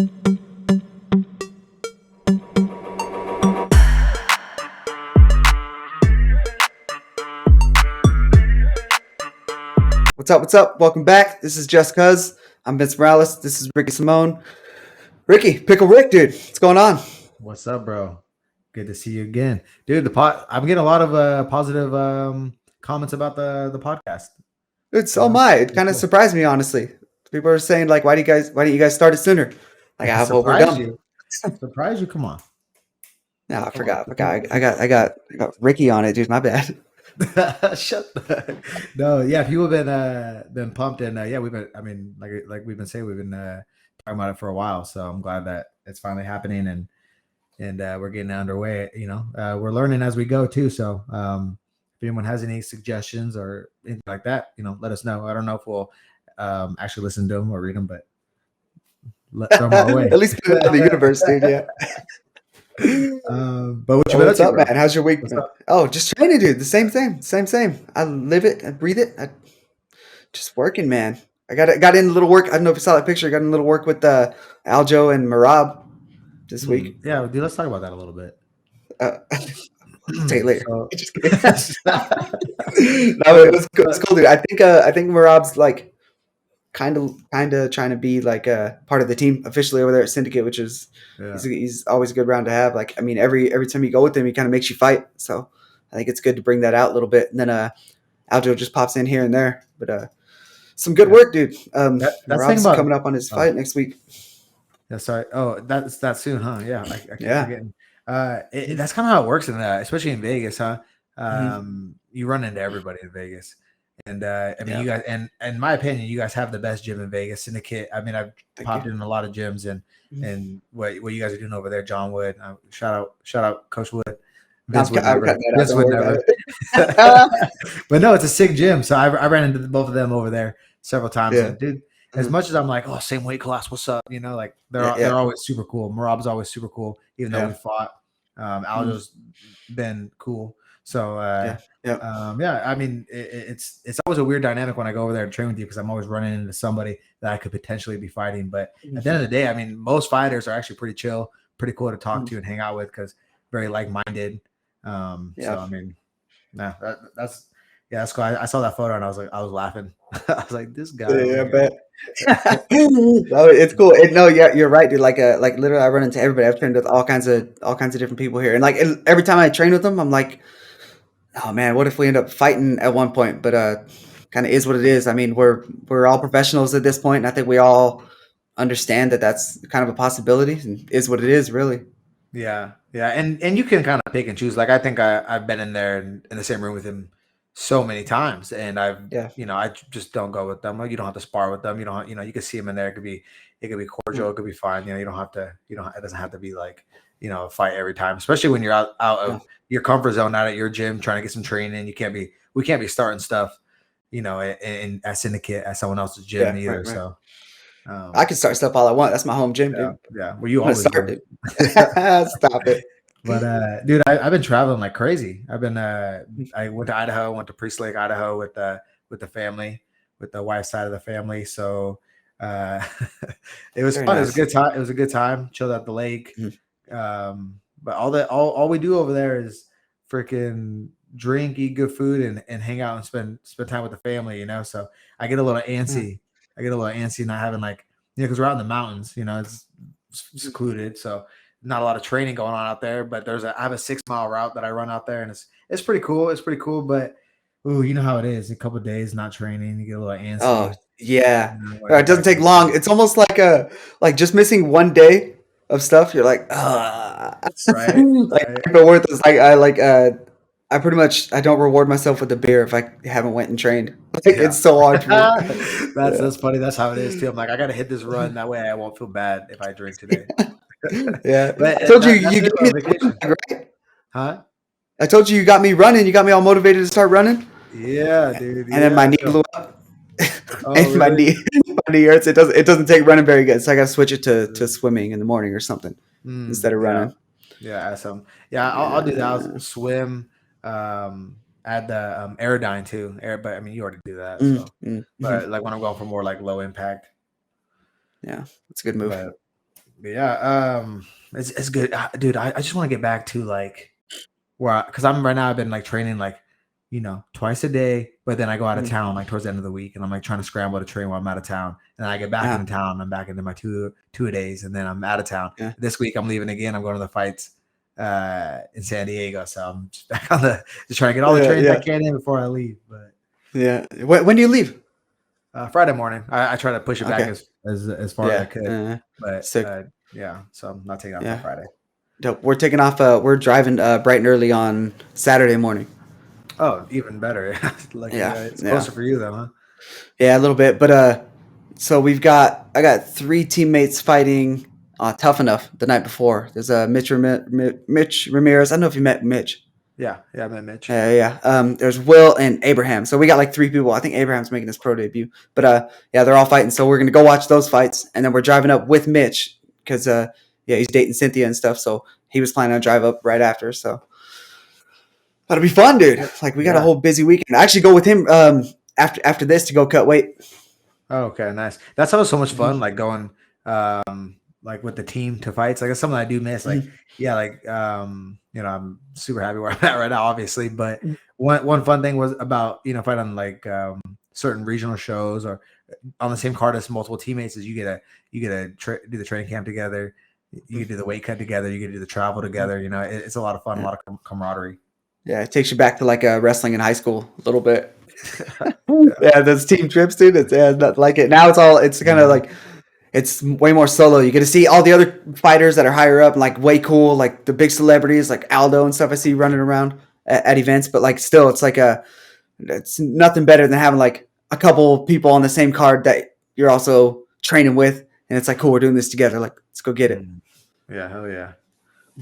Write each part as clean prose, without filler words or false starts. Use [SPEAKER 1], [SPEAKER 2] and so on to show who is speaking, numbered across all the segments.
[SPEAKER 1] What's up? What's up? Welcome back. This is Just Cuz. I'm Vince Morales. This is Ricky Simone. Ricky, Pickle Rick, dude. What's going on?
[SPEAKER 2] What's up, bro? Good to see you again, dude. I'm getting a lot of positive comments about the podcast.
[SPEAKER 1] It's oh my. It kind of
[SPEAKER 2] Cool.
[SPEAKER 1] surprised me, honestly. People are saying like, why didn't you guys start it sooner? Like, well, we're
[SPEAKER 2] Surprise
[SPEAKER 1] done.
[SPEAKER 2] you? Surprise you? Come on.
[SPEAKER 1] No, I forgot. I got Ricky on it, dude. My bad.
[SPEAKER 2] Shut the. No, yeah. People have been pumped, and yeah, we've been. I mean, like we've been saying, we've been talking about it for a while. So I'm glad that it's finally happening, and we're getting underway. You know, we're learning as we go too. So if anyone has any suggestions or anything like that, you know, let us know. I don't know if we'll actually listen to them or read them, but throw them our way.
[SPEAKER 1] At least put it in the universe, dude. Yeah.
[SPEAKER 2] But what you
[SPEAKER 1] What's up,
[SPEAKER 2] bro?
[SPEAKER 1] man? How's your week? Oh, just training, dude. The same thing. Same. I live it. I breathe it. Just working, man. I got in a little work. I don't know if you saw that picture. I got in a little work with Aljo and Marab this week.
[SPEAKER 2] Yeah, dude. Let's talk about that a little bit.
[SPEAKER 1] Tell you later. Just kidding. No, it's cool, dude. I think Marab's like kind of trying to be like a part of the team officially over there at Syndicate, which is he's always a good round to have. Like, I mean, every time you go with him, he kind of makes you fight. So I think it's good to bring that out a little bit. And then Aljo just pops in here and there, but some good work, dude. Marab's coming up on his fight next week.
[SPEAKER 2] Yeah, sorry. Oh, that's soon, huh? Yeah, I keep forgetting. That's kind of how it works especially in Vegas, huh? You run into everybody in Vegas. And I mean, you guys, and in my opinion, you guys have the best gym in Vegas, Syndicate. I mean, I've popped in a lot of gyms, and what you guys are doing over there, John Wood. Shout out, Coach Wood. Vince would never. But no, it's a sick gym. So I ran into both of them over there several times.
[SPEAKER 1] Yeah.
[SPEAKER 2] And dude, as much as I'm like, oh, same weight class, what's up? You know, like they're always super cool. Marab's always super cool, even though we fought. Aljo's been cool. So I mean, it's always a weird dynamic when I go over there to train with you because I'm always running into somebody that I could potentially be fighting. But at the end of the day, I mean, most fighters are actually pretty chill, pretty cool to talk to and hang out with because very like-minded. So I mean, that's cool. I saw that photo and I was laughing. I was like, this guy.
[SPEAKER 1] Yeah, I bet. No, it's cool. No, yeah, you're right, dude. Like literally, I run into everybody. I've trained with all kinds of different people here, and like every time I train with them, I'm like, oh man, what if we end up fighting at one point? But kind of is what it is. I mean, we're all professionals at this point, and I think we all understand that that's kind of a possibility, and is what it is, really.
[SPEAKER 2] Yeah, and you can kind of pick and choose. Like I think I've been in there in the same room with him so many times, and I just don't go with them. Like you don't have to spar with them. You don't, you can see him in there. It could be cordial. It could be fine. You don't have to. It doesn't have to be like a fight every time. Especially when you're out of your comfort zone, out at your gym, trying to get some training. We can't be starting stuff, in at Syndicate at someone else's gym either. Right. So.
[SPEAKER 1] I can start stuff all I want. That's my home gym, dude.
[SPEAKER 2] Yeah. Well, you always
[SPEAKER 1] start it. Stop it.
[SPEAKER 2] But dude, I've been traveling like crazy. I went to Idaho, went to Priest Lake, Idaho with the family, with the wife's side of the family. So it was fun. Nice. It was a good time. Chilled at the lake. But all we do over there is freaking drink, eat good food, and hang out and spend time with the family. So I get a little antsy. I get a little antsy not having because we're out in the mountains. It's secluded, so not a lot of training going on out there. But I have a 6-mile route that I run out there, and it's pretty cool. It's pretty cool, but you know how it is. A couple of days not training, you get a little antsy.
[SPEAKER 1] Oh yeah, it doesn't take long. It's almost like just missing one day of stuff. You're like, right. But worth it. I pretty much I don't reward myself with a beer if I haven't went and trained. It's so hard for me.
[SPEAKER 2] That's funny. That's how it is too. I'm like, I gotta hit this run. That way I won't feel bad if I drink today.
[SPEAKER 1] Yeah. I told you got me vacation, right?
[SPEAKER 2] Huh?
[SPEAKER 1] I told you got me running. You got me all motivated to start running.
[SPEAKER 2] Yeah, dude.
[SPEAKER 1] And then my knee blew up. Oh, and really? my knee hurts. It doesn't take running very good. So I gotta switch it to swimming in the morning or something instead of running.
[SPEAKER 2] Yeah, awesome. Yeah, I'll do that. I'll swim. Add the Aerodyne too. But I mean, you already do that. So. But like when I'm going for more like low impact.
[SPEAKER 1] Yeah, it's a good move.
[SPEAKER 2] Yeah, it's good, dude. I just want to get back to like where, because I'm right now. I've been like training like, twice a day, but then I go out of
[SPEAKER 1] Mhm.
[SPEAKER 2] town like towards the end of the week, and I'm like trying to scramble to train while I'm out of town, and then I get back
[SPEAKER 1] Uh-huh.
[SPEAKER 2] into town. I'm back into my two a days, and then I'm out of town.
[SPEAKER 1] Yeah.
[SPEAKER 2] This week I'm leaving again. I'm going to the fights in San Diego, so I'm just back on the just trying to get all the
[SPEAKER 1] Yeah,
[SPEAKER 2] trains I
[SPEAKER 1] yeah,
[SPEAKER 2] can in before I leave. But
[SPEAKER 1] yeah. When do you leave?
[SPEAKER 2] Friday morning, I try to push it back
[SPEAKER 1] Okay.
[SPEAKER 2] as far as I
[SPEAKER 1] Yeah.
[SPEAKER 2] could, but
[SPEAKER 1] Sick.
[SPEAKER 2] yeah, so I'm not taking off till
[SPEAKER 1] Yeah.
[SPEAKER 2] Friday.
[SPEAKER 1] Dope. We're taking off. We're driving bright and early on Saturday morning.
[SPEAKER 2] Oh, even better. Like
[SPEAKER 1] Yeah.
[SPEAKER 2] it's
[SPEAKER 1] Yeah.
[SPEAKER 2] closer for you though, huh?
[SPEAKER 1] Yeah, a little bit. But so I got three teammates fighting Tough Enough the night before. There's Mitch Ramirez. I don't know if you met Mitch.
[SPEAKER 2] Yeah, I met Mitch.
[SPEAKER 1] Yeah. There's Will and Abraham. So we got like three people. I think Abraham's making his pro debut. But yeah, they're all fighting. So we're gonna go watch those fights, and then we're driving up with Mitch because yeah, he's dating Cynthia and stuff. So he was planning on drive up right after. So that'll be fun, dude. Like we got a
[SPEAKER 2] Yeah.
[SPEAKER 1] whole busy weekend. I actually go with him after this to go cut weight.
[SPEAKER 2] Oh, okay, nice. That's always so much
[SPEAKER 1] Mhm.
[SPEAKER 2] fun, like going like with the team to fights. Like that's something I do miss. Like,
[SPEAKER 1] Mhm.
[SPEAKER 2] yeah, like I'm super happy where I'm at right now, obviously. But one fun thing was about, fighting on like certain regional shows or on the same card as multiple teammates is you get to do the training camp together. You
[SPEAKER 1] Mhm.
[SPEAKER 2] can do the weight cut together. You can do the travel together. It's a lot of fun, a
[SPEAKER 1] Yeah.
[SPEAKER 2] lot of camaraderie.
[SPEAKER 1] Yeah, it takes you back to like wrestling in high school a little bit.
[SPEAKER 2] Yeah.
[SPEAKER 1] Yeah, those team trips, dude. It's not like it now. It's kind of
[SPEAKER 2] Mhm.
[SPEAKER 1] like it's way more solo. You get to see all the other fighters that are higher up, and like way cool, like the big celebrities like Aldo and stuff. I see running around at events, but like still, it's nothing better than having like a couple people on the same card that you're also training with, and it's like cool. We're doing this together. Like let's go get it.
[SPEAKER 2] Mhm. Yeah, hell yeah.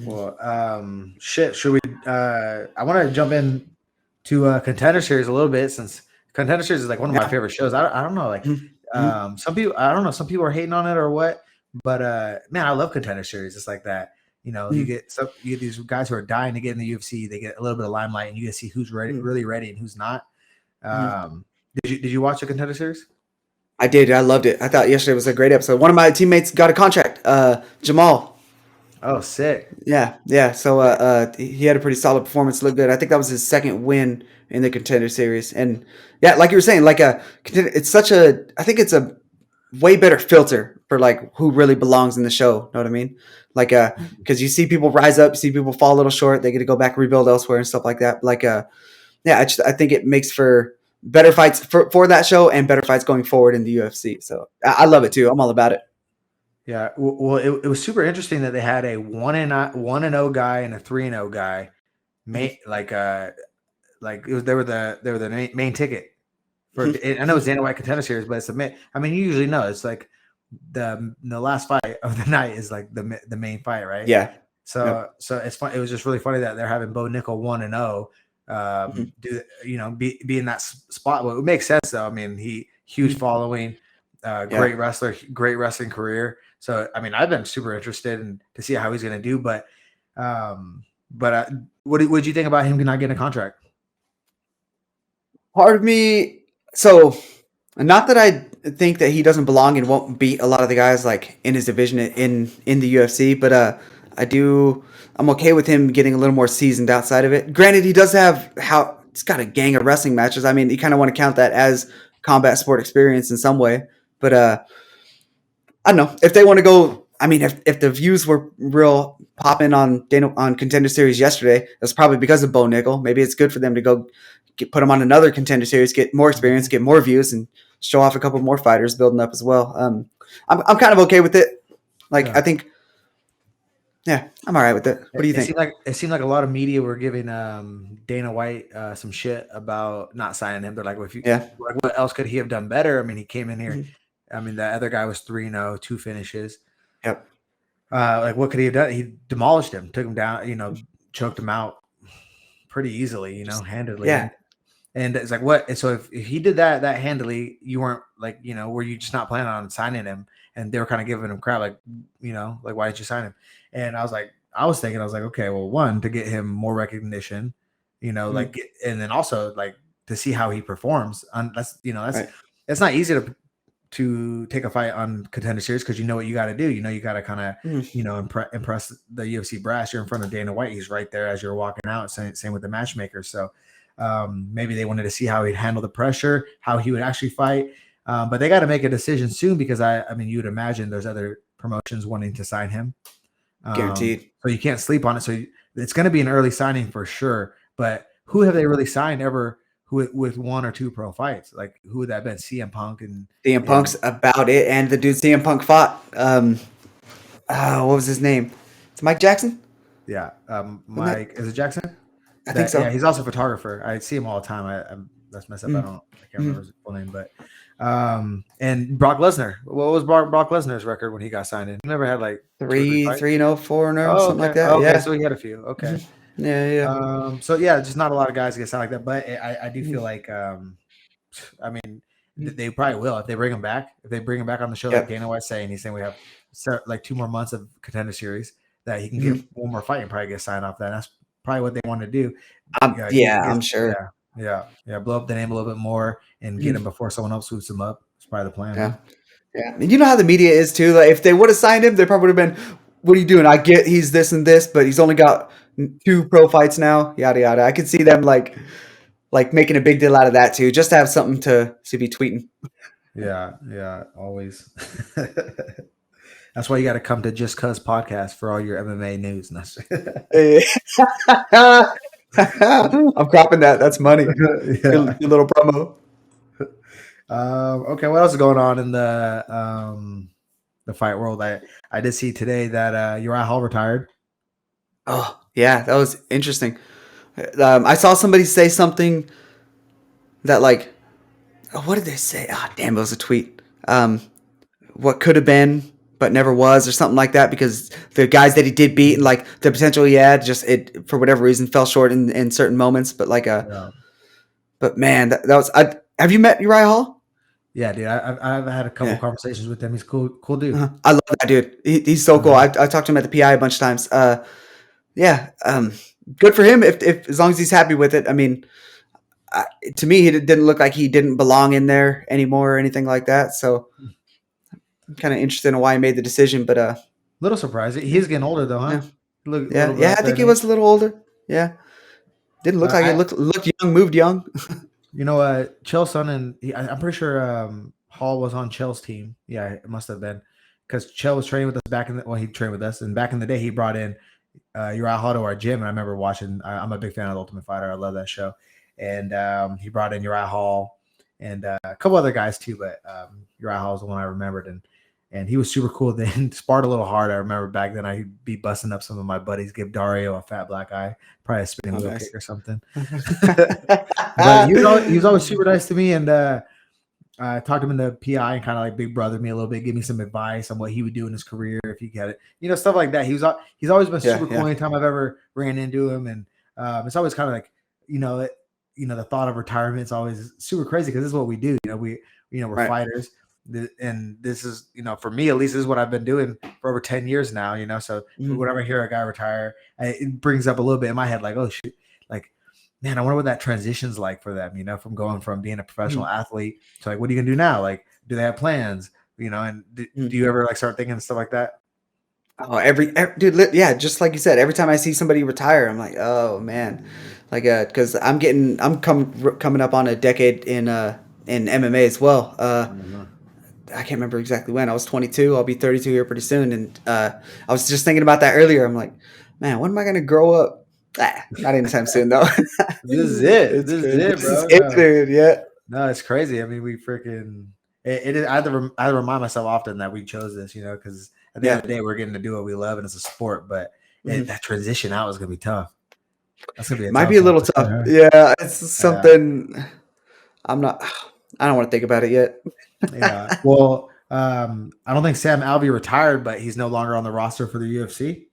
[SPEAKER 2] Well, shit. Should we? I want to jump in to Contender Series a little bit since Contender Series is like one of my
[SPEAKER 1] Yeah.
[SPEAKER 2] favorite shows. I don't know, like
[SPEAKER 1] Mm-hmm.
[SPEAKER 2] some people. I don't know. Some people are hating on it or what, but man, I love Contender Series. It's like that.
[SPEAKER 1] Mm-hmm.
[SPEAKER 2] You get these guys who are dying to get in the UFC. They get a little bit of limelight, and you get to see who's ready, really ready, and who's not.
[SPEAKER 1] Mm-hmm.
[SPEAKER 2] Um, did you watch the Contender Series?
[SPEAKER 1] I did. I loved it. I thought yesterday was a great episode. One of my teammates got a contract. Jamal.
[SPEAKER 2] Oh, sick.
[SPEAKER 1] Yeah, yeah. So he had a pretty solid performance. Looked good. I think that was his second win in the Contender Series. And yeah, like you were saying, it's such a. I think it's a way better filter for like who really belongs in the show. Know what I mean? Like because you see people rise up, you see people fall a little short. They get to go back rebuild elsewhere and stuff like that. Yeah, I think it makes for better fights for that show and better fights going forward in the UFC. So I love it too. I'm all about it.
[SPEAKER 2] Yeah, well, it was super interesting that they had a 1-0 guy and a 3-0 guy,
[SPEAKER 1] Mhm.
[SPEAKER 2] like it was they were the main ticket for. I know it's Dana White Contender Series, but it's a main. I mean, you usually know it's like the last fight of the night is like the main fight, right?
[SPEAKER 1] Yeah. Yep.
[SPEAKER 2] So it's fun. It was just really funny that they're having Bo Nickel 1-0.
[SPEAKER 1] Mhm.
[SPEAKER 2] Be in that spot. Well, it makes sense though. I mean, huge
[SPEAKER 1] Mhm.
[SPEAKER 2] following,
[SPEAKER 1] Yeah.
[SPEAKER 2] great wrestler, great wrestling career. So I mean, I've been super interested in to see how he's going to do. But what would you think about him not getting a contract?
[SPEAKER 1] Part of me, so not that I think that he doesn't belong and won't beat a lot of the guys like in his division in the UFC, but I do. I'm okay with him getting a little more seasoned outside of it. Granted, he does have how he's got a gang of wrestling matches. I mean, you kind of want to count that as combat sport experience in some way, but I don't know if they want to go. I mean, if the views were real popping on Contender Series yesterday, that's probably because of Bo Nickel. Maybe it's good for them to go put him on another Contender Series, get more experience, get more views, and show off a couple more fighters building up as well. I'm kind of okay with it. Like I
[SPEAKER 2] Yeah.
[SPEAKER 1] think, yeah, I'm all right with it. What do you
[SPEAKER 2] It
[SPEAKER 1] think?
[SPEAKER 2] seemed like a lot of media were giving Dana White some shit about not signing him. They're like, well,
[SPEAKER 1] Yeah.
[SPEAKER 2] what else could he have done better? I mean, he came in here.
[SPEAKER 1] Mhm.
[SPEAKER 2] I mean, the other guy was 3-0, two finishes.
[SPEAKER 1] Yep.
[SPEAKER 2] Like, what could he have done? He demolished him, took him down, choked him out pretty easily,
[SPEAKER 1] Just
[SPEAKER 2] handedly.
[SPEAKER 1] yeah.
[SPEAKER 2] And it's like, what? And so if he did that handily, you weren't like, were you just not planning on signing him? And they were kind of giving him crap, like, like, why didn't you sign him? And I was like, okay, well, one, to get him more recognition,
[SPEAKER 1] Mhm.
[SPEAKER 2] and then also like to see how he performs. That's
[SPEAKER 1] Right.
[SPEAKER 2] it's not easy to take a fight on Contender Series because you know what you got to do. You know you got to kind of
[SPEAKER 1] Mhm.
[SPEAKER 2] impress the UFC brass. You're in front of Dana White. He's right there as you're walking out. Same with the matchmaker. So maybe they wanted to see how he'd handle the pressure, how he would actually fight. But they got to make a decision soon because I mean, you would imagine there's other promotions wanting to sign him.
[SPEAKER 1] Guaranteed.
[SPEAKER 2] So you can't sleep on it. So it's going to be an early signing for sure. But who have they really signed ever with one or two pro fights? Like who would that been? CM Punk
[SPEAKER 1] CM Punk's
[SPEAKER 2] and
[SPEAKER 1] about it, and the dude CM Punk fought. What was his name? It's Mike Jackson.
[SPEAKER 2] yeah,
[SPEAKER 1] Wasn't that?
[SPEAKER 2] Mike is it Jackson?
[SPEAKER 1] I think
[SPEAKER 2] That yeah,
[SPEAKER 1] so.
[SPEAKER 2] he's also a photographer. I see him all the time. I'm that's messed up.
[SPEAKER 1] Mm,
[SPEAKER 2] I can't remember
[SPEAKER 1] mm.
[SPEAKER 2] his full name, but and Brock Lesnar. What was Brock Lesnar's record when he got signed in? He never had like two or three
[SPEAKER 1] Three,
[SPEAKER 2] fights.
[SPEAKER 1] 3-0, 4-0,
[SPEAKER 2] Oh,
[SPEAKER 1] something like
[SPEAKER 2] okay.
[SPEAKER 1] that.
[SPEAKER 2] Okay,
[SPEAKER 1] Yeah.
[SPEAKER 2] so he had a few. Okay.
[SPEAKER 1] Mhm. Yeah, yeah.
[SPEAKER 2] So yeah, just not a lot of guys get signed like that. But I do feel
[SPEAKER 1] Mhm.
[SPEAKER 2] like I mean
[SPEAKER 1] Mhm.
[SPEAKER 2] they probably will if they bring him back. If they bring him back on the show, like
[SPEAKER 1] Yep.
[SPEAKER 2] Dana White's saying, he's saying we have like 2 more months of Contender Series that he can get
[SPEAKER 1] Mhm.
[SPEAKER 2] one more fight and probably get signed off that. That's probably what they want to do. Yeah,
[SPEAKER 1] Yeah, I'm sure.
[SPEAKER 2] blow up the name a little bit more and get him
[SPEAKER 1] Mhm.
[SPEAKER 2] before someone else swoops him up. It's probably the plan,
[SPEAKER 1] Yeah.
[SPEAKER 2] huh?
[SPEAKER 1] Yeah. And you know how the media is too. Like if they would have signed him, they probably would have been, "What are you doing? I get he's this and this, but he's only got 2 pro fights now." Yada yada. I could see them like making a big deal out of that too, just to have something to be tweeting.
[SPEAKER 2] Yeah, always. That's why you got to come to Just Cuz podcast for all your MMA news.
[SPEAKER 1] Eh. I'm cropping that. That's money.
[SPEAKER 2] Yeah.
[SPEAKER 1] Good little promo.
[SPEAKER 2] Okay, what else is going on in the fight world? I did see today that Uriah Hall retired.
[SPEAKER 1] Oh yeah, that was interesting. I saw somebody say something that like, what did they say? Ah, damn, it was a tweet. What could have been but never was, or something like that, because the guys that he did beat and like the potential he had, just it for whatever reason fell short in certain moments. But like
[SPEAKER 2] Yeah,
[SPEAKER 1] but man, that was. Have you met Uriah Hall?
[SPEAKER 2] yeah, dude. I've had a couple
[SPEAKER 1] Yeah.
[SPEAKER 2] conversations with him. He's cool dude.
[SPEAKER 1] I love that dude. He's so cool.
[SPEAKER 2] Uh-huh.
[SPEAKER 1] I talked to him at the PI a bunch of times. Yeah. Good for him if as long as he's happy with it. I mean, I, to me, he didn't look like he didn't belong in there anymore or anything like that. So I'm kind of interested in why he made the decision. But
[SPEAKER 2] Little surprising.
[SPEAKER 1] yeah,
[SPEAKER 2] He's getting older though, huh?
[SPEAKER 1] yeah,
[SPEAKER 2] Look a
[SPEAKER 1] yeah,
[SPEAKER 2] little bit
[SPEAKER 1] yeah.
[SPEAKER 2] up
[SPEAKER 1] I
[SPEAKER 2] there
[SPEAKER 1] think
[SPEAKER 2] in
[SPEAKER 1] he was
[SPEAKER 2] age.
[SPEAKER 1] a little older. Yeah, didn't look like it.
[SPEAKER 2] I
[SPEAKER 1] Looked young, moved young.
[SPEAKER 2] You know, Chael's son I'm pretty sure Hall was on Chael's team. Yeah, it must have been because Chael was training with us back in he trained with us, and back in the day he brought in Uriah Hall to our gym, and I remember watching. I'm a big fan of the Ultimate Fighter. I love that show, and he brought in Uriah Hall and a couple other guys too, but Uriah Hall is the one I remembered, and he was super cool. Then sparred a little hard. I remember back then I'd be busting up some of my buddies, give Dario a fat black eye, probably a spinning
[SPEAKER 1] Oh,
[SPEAKER 2] wheel
[SPEAKER 1] nice.
[SPEAKER 2] kick or something. But he was always super nice to me, and I talked to him in the PI and kind of like big brother me a little bit, give me some advice on what he would do in his career if he had it, stuff like that. He's always been
[SPEAKER 1] Yeah,
[SPEAKER 2] super cool
[SPEAKER 1] yeah,
[SPEAKER 2] anytime I've ever ran into him, and it's always kind of like the thought of retirement is always super crazy because this is what we do. We're
[SPEAKER 1] right.
[SPEAKER 2] fighters, and this is for me at least this is what I've been doing for over 10 years now. So
[SPEAKER 1] Mhm.
[SPEAKER 2] whenever I hear a guy retire, it brings up a little bit in my head like, oh shoot, like man, I wonder what that transition's like for them, from going from being a professional
[SPEAKER 1] Mhm.
[SPEAKER 2] athlete to like, what are you gonna do now? Like, do they have plans? And do
[SPEAKER 1] Mhm.
[SPEAKER 2] you ever like start thinking stuff like that?
[SPEAKER 1] Oh, dude, yeah, just like you said, every time I see somebody retire, I'm like, oh man, like, because I'm coming up on a decade in MMA as well.
[SPEAKER 2] Mhm.
[SPEAKER 1] I can't remember exactly when. I was 22. I'll be 32 here pretty soon, and I was just thinking about that earlier. I'm like, man, when am I gonna grow up? Not anytime soon though.
[SPEAKER 2] This is it.
[SPEAKER 1] It's
[SPEAKER 2] This is
[SPEAKER 1] good.
[SPEAKER 2] it,
[SPEAKER 1] This is
[SPEAKER 2] bro.
[SPEAKER 1] it,
[SPEAKER 2] No,
[SPEAKER 1] dude. Yeah.
[SPEAKER 2] no, it's crazy. I mean, we freaking it is. I have to remind myself often that we chose this, because at the end
[SPEAKER 1] Yeah.
[SPEAKER 2] of the day, we're getting to do what we love, and it's a sport. But
[SPEAKER 1] Mhm.
[SPEAKER 2] that transition out is gonna be tough. That's gonna be a
[SPEAKER 1] Might be
[SPEAKER 2] tough
[SPEAKER 1] a
[SPEAKER 2] one
[SPEAKER 1] little
[SPEAKER 2] for
[SPEAKER 1] tough.
[SPEAKER 2] sure.
[SPEAKER 1] Yeah, it's
[SPEAKER 2] Yeah.
[SPEAKER 1] something I'm not. I don't want to think about it yet.
[SPEAKER 2] Yeah. Well, I don't think Sam Alvey retired, but he's no longer on the roster for the UFC.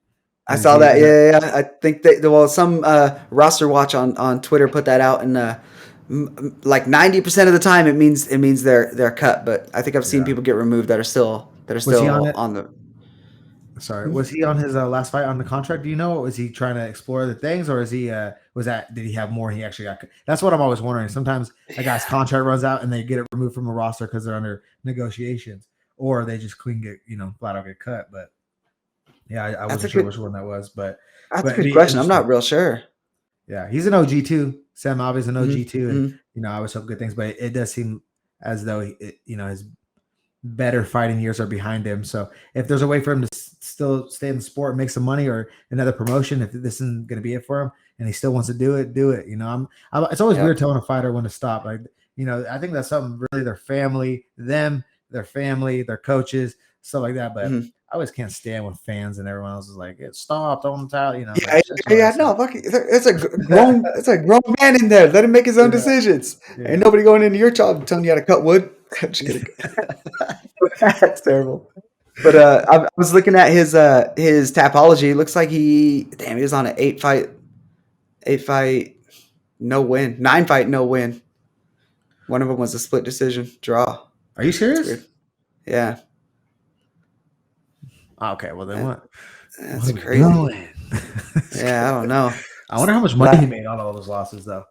[SPEAKER 1] I
[SPEAKER 2] Is
[SPEAKER 1] saw
[SPEAKER 2] he?
[SPEAKER 1] that. Yeah, yeah, yeah. I think that some roster watch on Twitter put that out, and like 90% of the time it means they're cut. But I think I've seen
[SPEAKER 2] Yeah.
[SPEAKER 1] people get removed that are
[SPEAKER 2] Was he on
[SPEAKER 1] still
[SPEAKER 2] it?
[SPEAKER 1] on the.
[SPEAKER 2] Sorry, was he on his last fight on the contract? Do you know? Was he trying to explore other things, or is he? did he have more? He actually got. That's what I'm always wondering. Sometimes a guy's contract runs out and they get it removed from a roster because they're under negotiations, or they just clean get flat out get cut. But yeah, I wasn't sure which one that was, but
[SPEAKER 1] That's a
[SPEAKER 2] it'd
[SPEAKER 1] good
[SPEAKER 2] be
[SPEAKER 1] question. I'm
[SPEAKER 2] interesting.
[SPEAKER 1] not real sure.
[SPEAKER 2] Yeah, he's an OG too. Sam Alvey's an OG too, and
[SPEAKER 1] Mm-hmm.
[SPEAKER 2] I always hope good things. But it does seem as though his better fighting years are behind him. So if there's a way for him to still stay in the sport, and make some money, or another promotion, if this isn't going to be it for him, and he still wants to do it, do it. It's always weird telling a fighter when to stop. Like, I think that's something really their family, their family, their coaches, stuff like that. But I always can't stand when fans and everyone else is like, stop, don't tell,
[SPEAKER 1] No, fuck it. It's a grown man in there. Let him make his own decisions.
[SPEAKER 2] Yeah.
[SPEAKER 1] Ain't nobody going into your job telling you how to cut wood. I'm just kidding. That's terrible. But I was looking at his Tapology. It looks like he was on an 8-fight, no win, 9-fight, no win. One of them was a split decision draw.
[SPEAKER 2] Are you serious?
[SPEAKER 1] Weird. Yeah.
[SPEAKER 2] Okay, well then what?
[SPEAKER 1] That's crazy. Yeah, I don't know.
[SPEAKER 2] I wonder how much money he made on all those losses, though.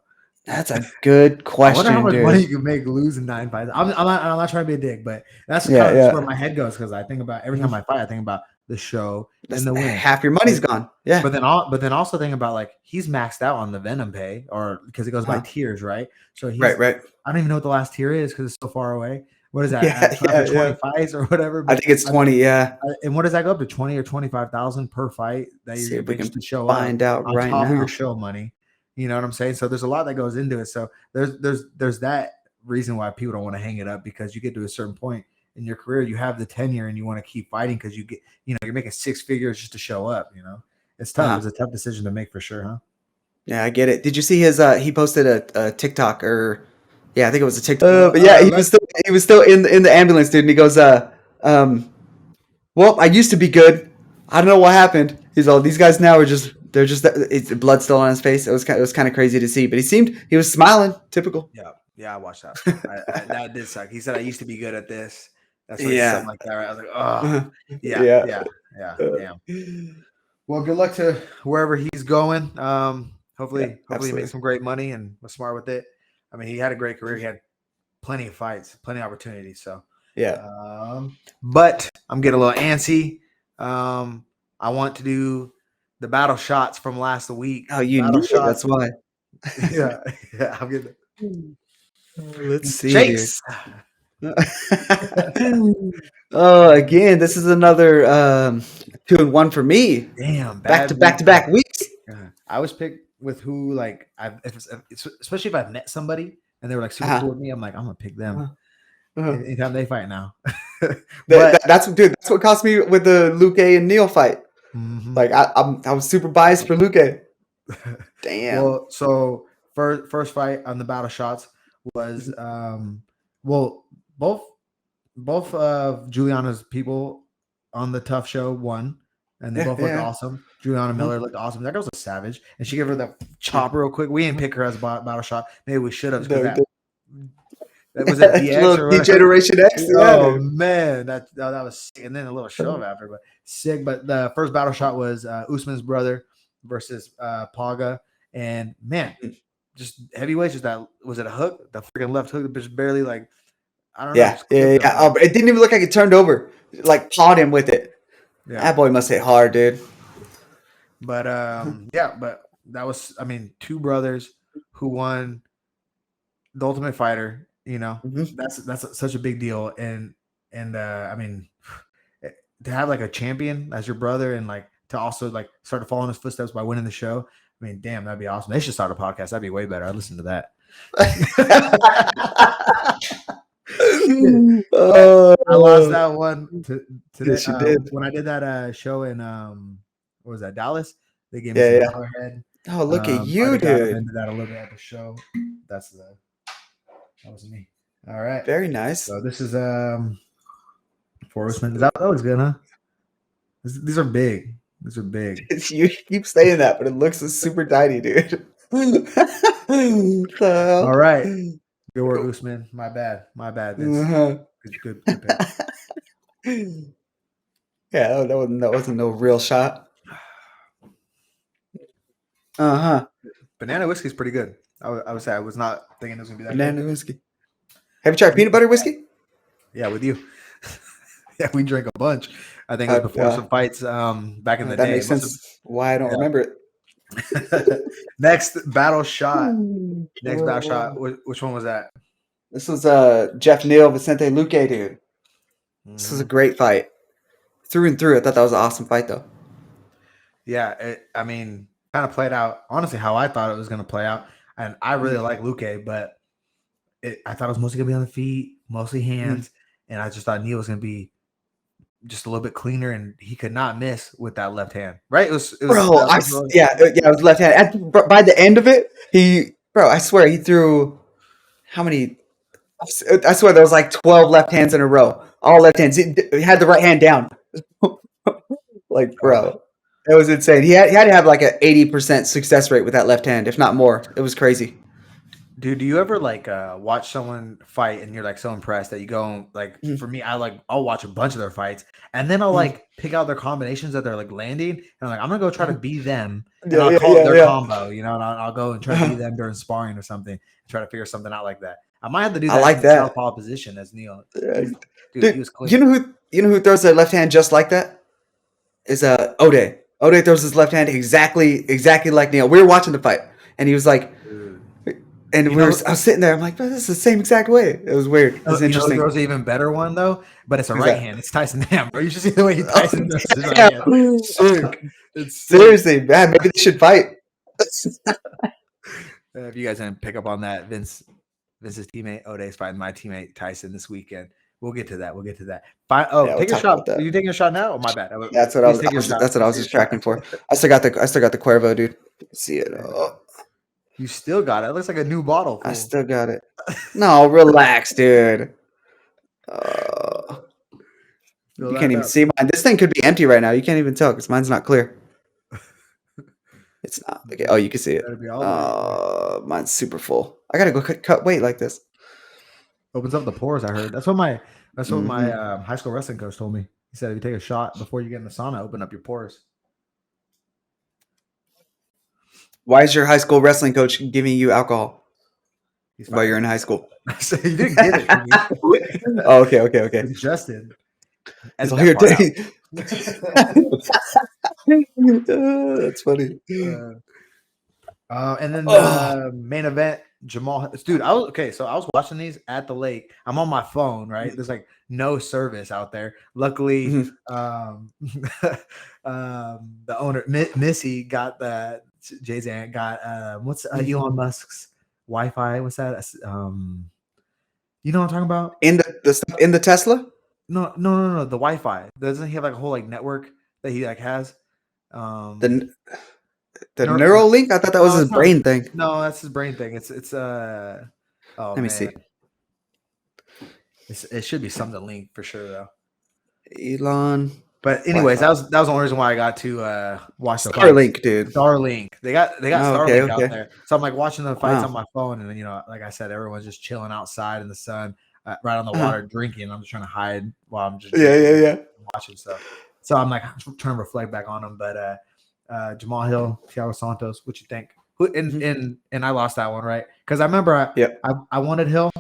[SPEAKER 1] That's a good question.
[SPEAKER 2] I wonder how much
[SPEAKER 1] dude.
[SPEAKER 2] money you can make losing 9 fights. I'm not trying to be a dick, but that's kind of where my head goes, because I think about every time I fight, I think about the show and the win.
[SPEAKER 1] Half your money's gone. Yeah.
[SPEAKER 2] But then also think about, like, he's maxed out on the Venom pay, or because it goes by tiers, right? So he's
[SPEAKER 1] right.
[SPEAKER 2] I don't even know what the last tier is because it's so far away. What is that? After 20 fights or whatever?
[SPEAKER 1] But I think it's 20. Yeah.
[SPEAKER 2] And what does that go up to? 20 or 25,000 per fight that you're going to show
[SPEAKER 1] find out
[SPEAKER 2] on
[SPEAKER 1] right
[SPEAKER 2] top
[SPEAKER 1] now.
[SPEAKER 2] of your show money. You know what I'm saying? So there's a lot that goes into it. So there's that reason why people don't want to hang it up, because you get to a certain point in your career, you have the tenure and you want to keep fighting because you get, you're making 6 figures just to show up. It's tough. It's a tough decision to make for sure, huh?
[SPEAKER 1] Yeah, I get it. Did you see his? He posted a TikTok, or I think it was a TikTok. But yeah, he was still in the ambulance, dude. And he goes, well, I used to be good. I don't know what happened. He's all, these guys now are just. They're just, it's blood still on his face. It was kind of crazy to see, but he was smiling. Typical.
[SPEAKER 2] Yeah, I watched that. That did suck. He said, I used to be good at this. That's what something like that. Right? I was like, oh, yeah. Damn. Well, good luck to wherever he's going. Hopefully he makes some great money and was smart with it. I mean, he had a great career. He had plenty of fights, plenty of opportunities. So but I'm getting a little antsy. I want to do the battle shots from last week.
[SPEAKER 1] Oh, you knew it. That's why.
[SPEAKER 2] yeah, I'm getting.
[SPEAKER 1] Let's see. Chase. Oh, again, this is another 2-1 for me.
[SPEAKER 2] Damn,
[SPEAKER 1] back to back weeks.
[SPEAKER 2] I always pick with who, like, especially if I've met somebody and they were like super cool with me. I'm like, I'm gonna pick them anytime they fight now.
[SPEAKER 1] That's what cost me with the Luke and Neil fight. Like I was super biased for Luque. Damn.
[SPEAKER 2] Well, so first fight on the battle shots was both of Juliana's people on the Tough Show won, and they both looked awesome. Juliana Miller looked awesome. That girl was a savage, and she gave her that chop real quick. We didn't pick her as a battle shot. Maybe we should have. That was a DX or
[SPEAKER 1] Generation X.
[SPEAKER 2] Oh man, that was sick. And then a little shove after, but sick. But the first battle shot was Usman's brother versus Paga, and man, just heavyweights. Just that, was it a hook? The freaking left hook, just barely, like, I don't know.
[SPEAKER 1] Yeah. It didn't even look like it turned over. Like, pawed him with it. Yeah. That boy must hit hard, dude.
[SPEAKER 2] But but that was, I mean, two brothers who won the Ultimate Fighter. That's such a big deal, and I mean, to have like a champion as your brother, and like to also like start to follow in his footsteps by winning the show. I mean, damn, that'd be awesome. They should start a podcast. That'd be way better. I'd listen to that. I lost that one today.
[SPEAKER 1] Yes, you did.
[SPEAKER 2] When I did that show in what was that, Dallas? They gave me some head.
[SPEAKER 1] Oh, look at you, dude.
[SPEAKER 2] Into that a little bit at the show. That was me. All right.
[SPEAKER 1] Very nice.
[SPEAKER 2] So this is Forestman. That was good, huh? These are big. These are big.
[SPEAKER 1] You keep saying that, but it looks super tiny, dude.
[SPEAKER 2] All right. Good work, Usman. My bad. Good pick.
[SPEAKER 1] Yeah, that wasn't no real shot.
[SPEAKER 2] Banana whiskey is pretty good. I would say I was not thinking it was gonna be that
[SPEAKER 1] Banana
[SPEAKER 2] good.
[SPEAKER 1] whiskey. Have you tried peanut butter whiskey?
[SPEAKER 2] Yeah, with you. Yeah, we drank a bunch. I think it was before some fights back in the
[SPEAKER 1] That
[SPEAKER 2] day.
[SPEAKER 1] makes sense. Why I don't remember it.
[SPEAKER 2] Next battle shot. Next battle shot.
[SPEAKER 1] Uh,
[SPEAKER 2] Which one was that?
[SPEAKER 1] This was Jeff Neal, Vicente Luque, dude. This was a
[SPEAKER 2] Mm-hmm.
[SPEAKER 1] great fight. Through and through. I thought that was an awesome fight, though.
[SPEAKER 2] Yeah, I mean, kind of played out honestly how I thought it was going to play out, and I really like Luque, but I thought it was mostly going to be on the feet, mostly hands, and I just thought Neal was going to be just a little bit cleaner, and he could not miss with that left hand. Right? It was.
[SPEAKER 1] Bro, it was left hand. By the end of it, I swear he threw how many? I swear there was like 12 left hands in a row, all left hands. He had the right hand down. Like, bro, it was insane. He had to have like an 80% success rate with that left hand, if not more. It was crazy.
[SPEAKER 2] Dude, do you ever like watch someone fight and you're like so impressed that you go like for me, I'll watch a bunch of their fights and then I'll like pick out their combinations that they're like landing and I'm like I'm gonna go try to beat them and I'll call it their combo, you know, and I'll go and try to beat them during sparring or something and try to figure something out like that. I might have to do that
[SPEAKER 1] I like
[SPEAKER 2] in the
[SPEAKER 1] that.
[SPEAKER 2] southpaw position as Neal.
[SPEAKER 1] Dude,
[SPEAKER 2] He was clean.
[SPEAKER 1] You know who throws their left hand just like that? Is Ode. Ode throws his left hand exactly like Neal. We were watching the fight and he was like, and I was sitting there. I'm like, this is the same exact way. It was weird. It was interesting.
[SPEAKER 2] There was an even better one though, but it's a right hand. It's Tyson Ham, bro. You should see the way Tyson does his right hand. It's
[SPEAKER 1] seriously, man. Maybe they should fight.
[SPEAKER 2] If you guys didn't pick up on that, Vince's teammate Ode's fighting my teammate Tyson this weekend. We'll get to that. Take a shot. Are you taking a shot now? Oh, my bad.
[SPEAKER 1] That's what I was. That's what I was distracting for. I still got the Cuervo, dude. See it.
[SPEAKER 2] You still got it. It looks like a new bottle.
[SPEAKER 1] Fool. I still got it. No, relax, dude. You can't even see mine. This thing could be empty right now. You can't even tell because mine's not clear. It's not. Okay. Oh, you can see it. Mine's super full. I gotta go cut weight like this.
[SPEAKER 2] Opens up the pores. I heard. That's what my high school wrestling coach told me. He said if you take a shot before you get in the sauna, open up your pores.
[SPEAKER 1] Why is your high school wrestling coach giving you alcohol while you're in high school?
[SPEAKER 2] So you didn't get it.
[SPEAKER 1] Oh, okay.
[SPEAKER 2] Justin.
[SPEAKER 1] That's funny.
[SPEAKER 2] And then the main event, Jamal. Dude, I was watching these at the lake. I'm on my phone, right? There's like no service out there. Luckily, the owner, Missy, got the Jay-Z got what's Elon Musk's Wi-Fi? What's that? You know what I'm talking about?
[SPEAKER 1] In the stuff in the Tesla?
[SPEAKER 2] No. The Wi-Fi. Doesn't he have like a whole like network that he like has?
[SPEAKER 1] The Neuralink? I thought that was his brain thing.
[SPEAKER 2] No, that's his brain thing. It's let
[SPEAKER 1] me see.
[SPEAKER 2] It should be something linked for sure though.
[SPEAKER 1] Elon.
[SPEAKER 2] But anyways, that was the only reason why I got to watch the
[SPEAKER 1] Starlink, dude.
[SPEAKER 2] Starlink. They got Starlink out there. So I'm like watching the fights on my phone, and then like I said, everyone's just chilling outside in the sun, right on the water, drinking. I'm just trying to hide while I'm just watching stuff. So I'm like trying to reflect back on them. But Jamal Hill, Thiago Santos, what you think? And I lost that one, right? Because I remember I wanted Hill.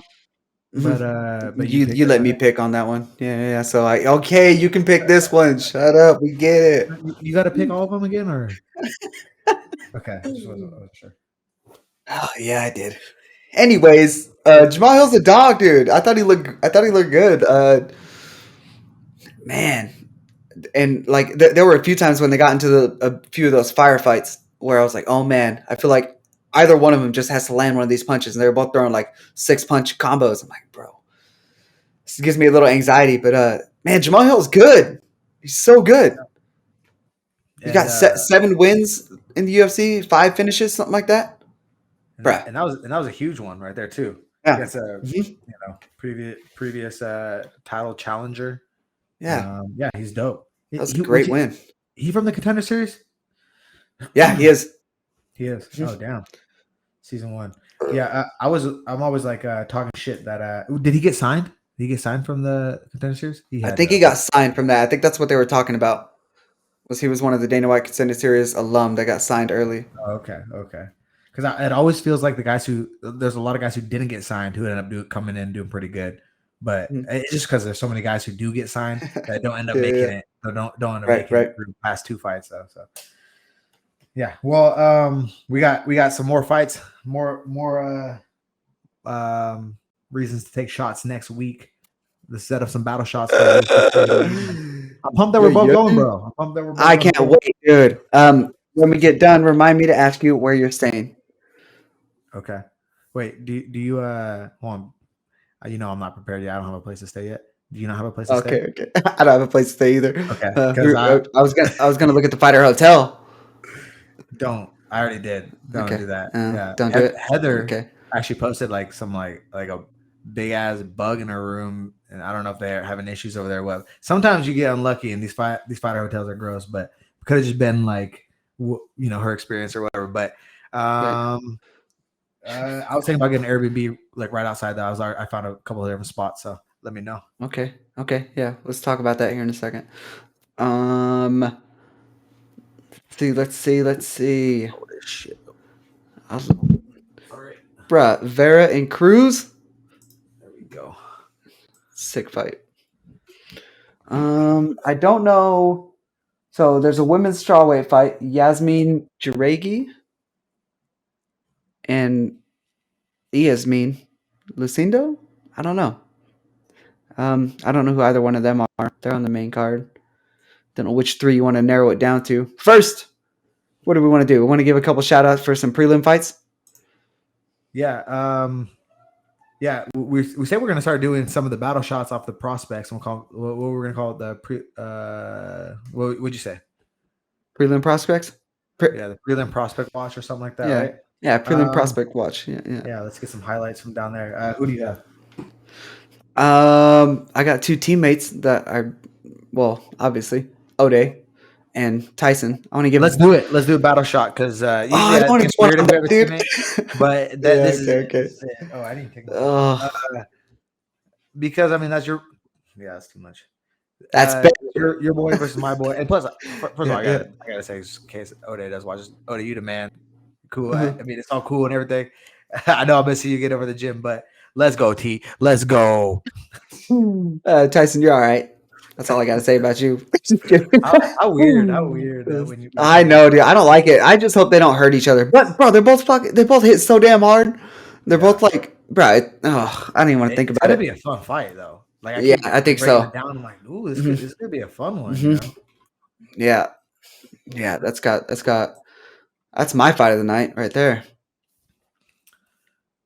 [SPEAKER 2] But
[SPEAKER 1] you let me pick on that one. Yeah. So you can pick this one. Shut up. We get it.
[SPEAKER 2] You got to pick all of them again, or okay? I just wasn't sure.
[SPEAKER 1] Oh yeah, I did. Anyways, Jamal Hill's a dog, dude. I thought he looked good. Man, and like there were a few times when they got into a few of those firefights where I was like, oh man, I feel like either one of them just has to land one of these punches, and they're both throwing like 6-punch combos. I'm like, bro, this gives me a little anxiety. But man, Jamal Hill's good. He's so good. He got 7 wins in the UFC, 5 finishes, something like that.
[SPEAKER 2] And that was a huge one right there too.
[SPEAKER 1] Yeah,
[SPEAKER 2] that's a previous title challenger.
[SPEAKER 1] Yeah,
[SPEAKER 2] he's dope.
[SPEAKER 1] That was a great win.
[SPEAKER 2] He from the Contender Series?
[SPEAKER 1] Yeah, he is.
[SPEAKER 2] He is. Oh damn. Season 1. Yeah, I'm always like talking shit that did he get signed? Did he get signed from the Contender Series?
[SPEAKER 1] I think he got signed from that. I think that's what they were talking about. He was one of the Dana White Contender Series alum that got signed early.
[SPEAKER 2] Oh, okay. because it always feels like there's a lot of guys who didn't get signed who ended up coming in doing pretty good, but
[SPEAKER 1] Mhm.
[SPEAKER 2] it's just because there's so many guys who do get signed that don't end up
[SPEAKER 1] Yeah,
[SPEAKER 2] making
[SPEAKER 1] yeah.
[SPEAKER 2] it. Don't end up
[SPEAKER 1] Right,
[SPEAKER 2] making it
[SPEAKER 1] right.
[SPEAKER 2] through past 2 fights though. So yeah, well, we got some more fights, more reasons to take shots next week. The set up some battle shots for UFC San Diego. I'm pumped that
[SPEAKER 1] Yeah,
[SPEAKER 2] we're both
[SPEAKER 1] yeah.
[SPEAKER 2] going, bro. I'm pumped that we're both
[SPEAKER 1] I
[SPEAKER 2] going.
[SPEAKER 1] can't wait, dude. When we get done, remind me to ask you where you're staying.
[SPEAKER 2] Okay. Wait, do you hold on. You know I'm not prepared yet. I don't have a place to stay yet. Do you not have a place to stay?
[SPEAKER 1] Okay, okay. I don't have a place to stay either.
[SPEAKER 2] Okay, because
[SPEAKER 1] I was gonna look at the Fighter Hotel.
[SPEAKER 2] don't. I already did. Don't
[SPEAKER 1] Okay.
[SPEAKER 2] do that. Yeah,
[SPEAKER 1] Don't do it.
[SPEAKER 2] Heather
[SPEAKER 1] Okay.
[SPEAKER 2] actually posted like some like a big ass bug in her room, and I don't know if they're having issues over there. Well, sometimes you get unlucky, and these fighter hotels are gross, but it could have just been like her experience or whatever. But
[SPEAKER 1] Right.
[SPEAKER 2] I was thinking about getting an Airbnb like right outside that. I found a couple of different spots, so let me know.
[SPEAKER 1] Okay. Okay. Yeah. Let's talk about that here in a second. Let's see. Let's see.
[SPEAKER 2] Oh, this shit.
[SPEAKER 1] I'll,
[SPEAKER 2] All right,
[SPEAKER 1] bruh, Vera and Cruz.
[SPEAKER 2] there we go.
[SPEAKER 1] Sick fight. I don't know. So there's a women's strawweight fight. Yasmin Jaregi and Yasmin Lucindo. I don't know. I don't know who either one of them are. They're on the main card. Don't know which three you want to narrow it down to. First, what do we want to do? We want to give a couple shout outs for some prelim fights.
[SPEAKER 2] Yeah. Yeah, we say we're gonna start doing some of the battle shots off the prospects. And what we're gonna call it the pre. What would you say?
[SPEAKER 1] Prelim prospects.
[SPEAKER 2] Yeah, the prelim prospect watch or something like that,
[SPEAKER 1] Yeah,
[SPEAKER 2] right?
[SPEAKER 1] yeah. Prelim prospect watch. Yeah, yeah.
[SPEAKER 2] Yeah. Let's get some highlights from down there. Who do you have?
[SPEAKER 1] I got two teammates that are, well, obviously Ode and Tyson. I want to give.
[SPEAKER 2] Let's do it. Let's do a battle shot because usually
[SPEAKER 1] I don't
[SPEAKER 2] I
[SPEAKER 1] want
[SPEAKER 2] think
[SPEAKER 1] to
[SPEAKER 2] it's
[SPEAKER 1] do one
[SPEAKER 2] weird if
[SPEAKER 1] on
[SPEAKER 2] we
[SPEAKER 1] that,
[SPEAKER 2] have a
[SPEAKER 1] dude.
[SPEAKER 2] teammate, but
[SPEAKER 1] Yeah.
[SPEAKER 2] this is
[SPEAKER 1] Okay.
[SPEAKER 2] oh, I didn't take my
[SPEAKER 1] Oh,
[SPEAKER 2] because I mean that's your that's too much.
[SPEAKER 1] that's better.
[SPEAKER 2] Your boy versus my boy, and plus, first of all, I
[SPEAKER 1] Yeah.
[SPEAKER 2] gotta say, just in case Ode does watch, Ode, you the man. Cool.
[SPEAKER 1] Uh-huh.
[SPEAKER 2] I mean, it's all cool and everything. I know I'm missing you get over the gym, but let's go, T. Let's go.
[SPEAKER 1] Tyson, you're all right. That's all I got to say about you.
[SPEAKER 2] How weird when you
[SPEAKER 1] I know, dude. I don't like it. I just hope they don't hurt each other. But bro, they both hit so damn hard. They're both like, bro. I don't even want to think
[SPEAKER 2] it's
[SPEAKER 1] about
[SPEAKER 2] gonna
[SPEAKER 1] it.
[SPEAKER 2] be a fun fight though. Like
[SPEAKER 1] Yeah, I think
[SPEAKER 2] breaking
[SPEAKER 1] so.
[SPEAKER 2] it down. I'm like, ooh,
[SPEAKER 1] Mhm.
[SPEAKER 2] this could be a fun one.
[SPEAKER 1] Mhm. Yeah, yeah. That's my fight of the night right there.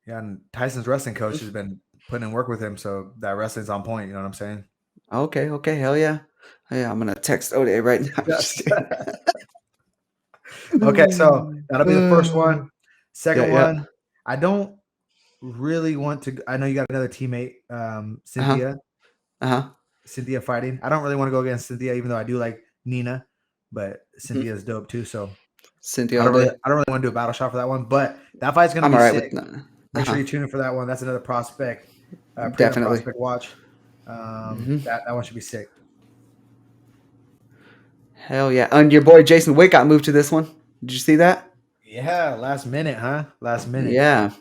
[SPEAKER 2] Yeah, and Tyson's wrestling coach has been putting in work with him, so that wrestling's on point. You know what I'm saying?
[SPEAKER 1] Okay, hell yeah, I'm gonna text Ode right now.
[SPEAKER 2] Okay, so that'll be the first one. Second
[SPEAKER 1] Yeah.
[SPEAKER 2] one, I don't really want to. I know you got another teammate, Cynthia. Cynthia fighting. I don't really want to go against Cynthia, even though I do like Nina, but Cynthia is dope too. So
[SPEAKER 1] Cynthia,
[SPEAKER 2] I don't really want to do a battle shot for that one, but that fight's gonna be sick. Make sure you tune in for that one. That's another prospect.
[SPEAKER 1] Definitely.
[SPEAKER 2] Prospect watch. That one should be sick.
[SPEAKER 1] Hell yeah. And your boy Jason Wick got moved to this one. Did you see that?
[SPEAKER 2] Yeah, last minute, huh? Last minute.
[SPEAKER 1] Yeah.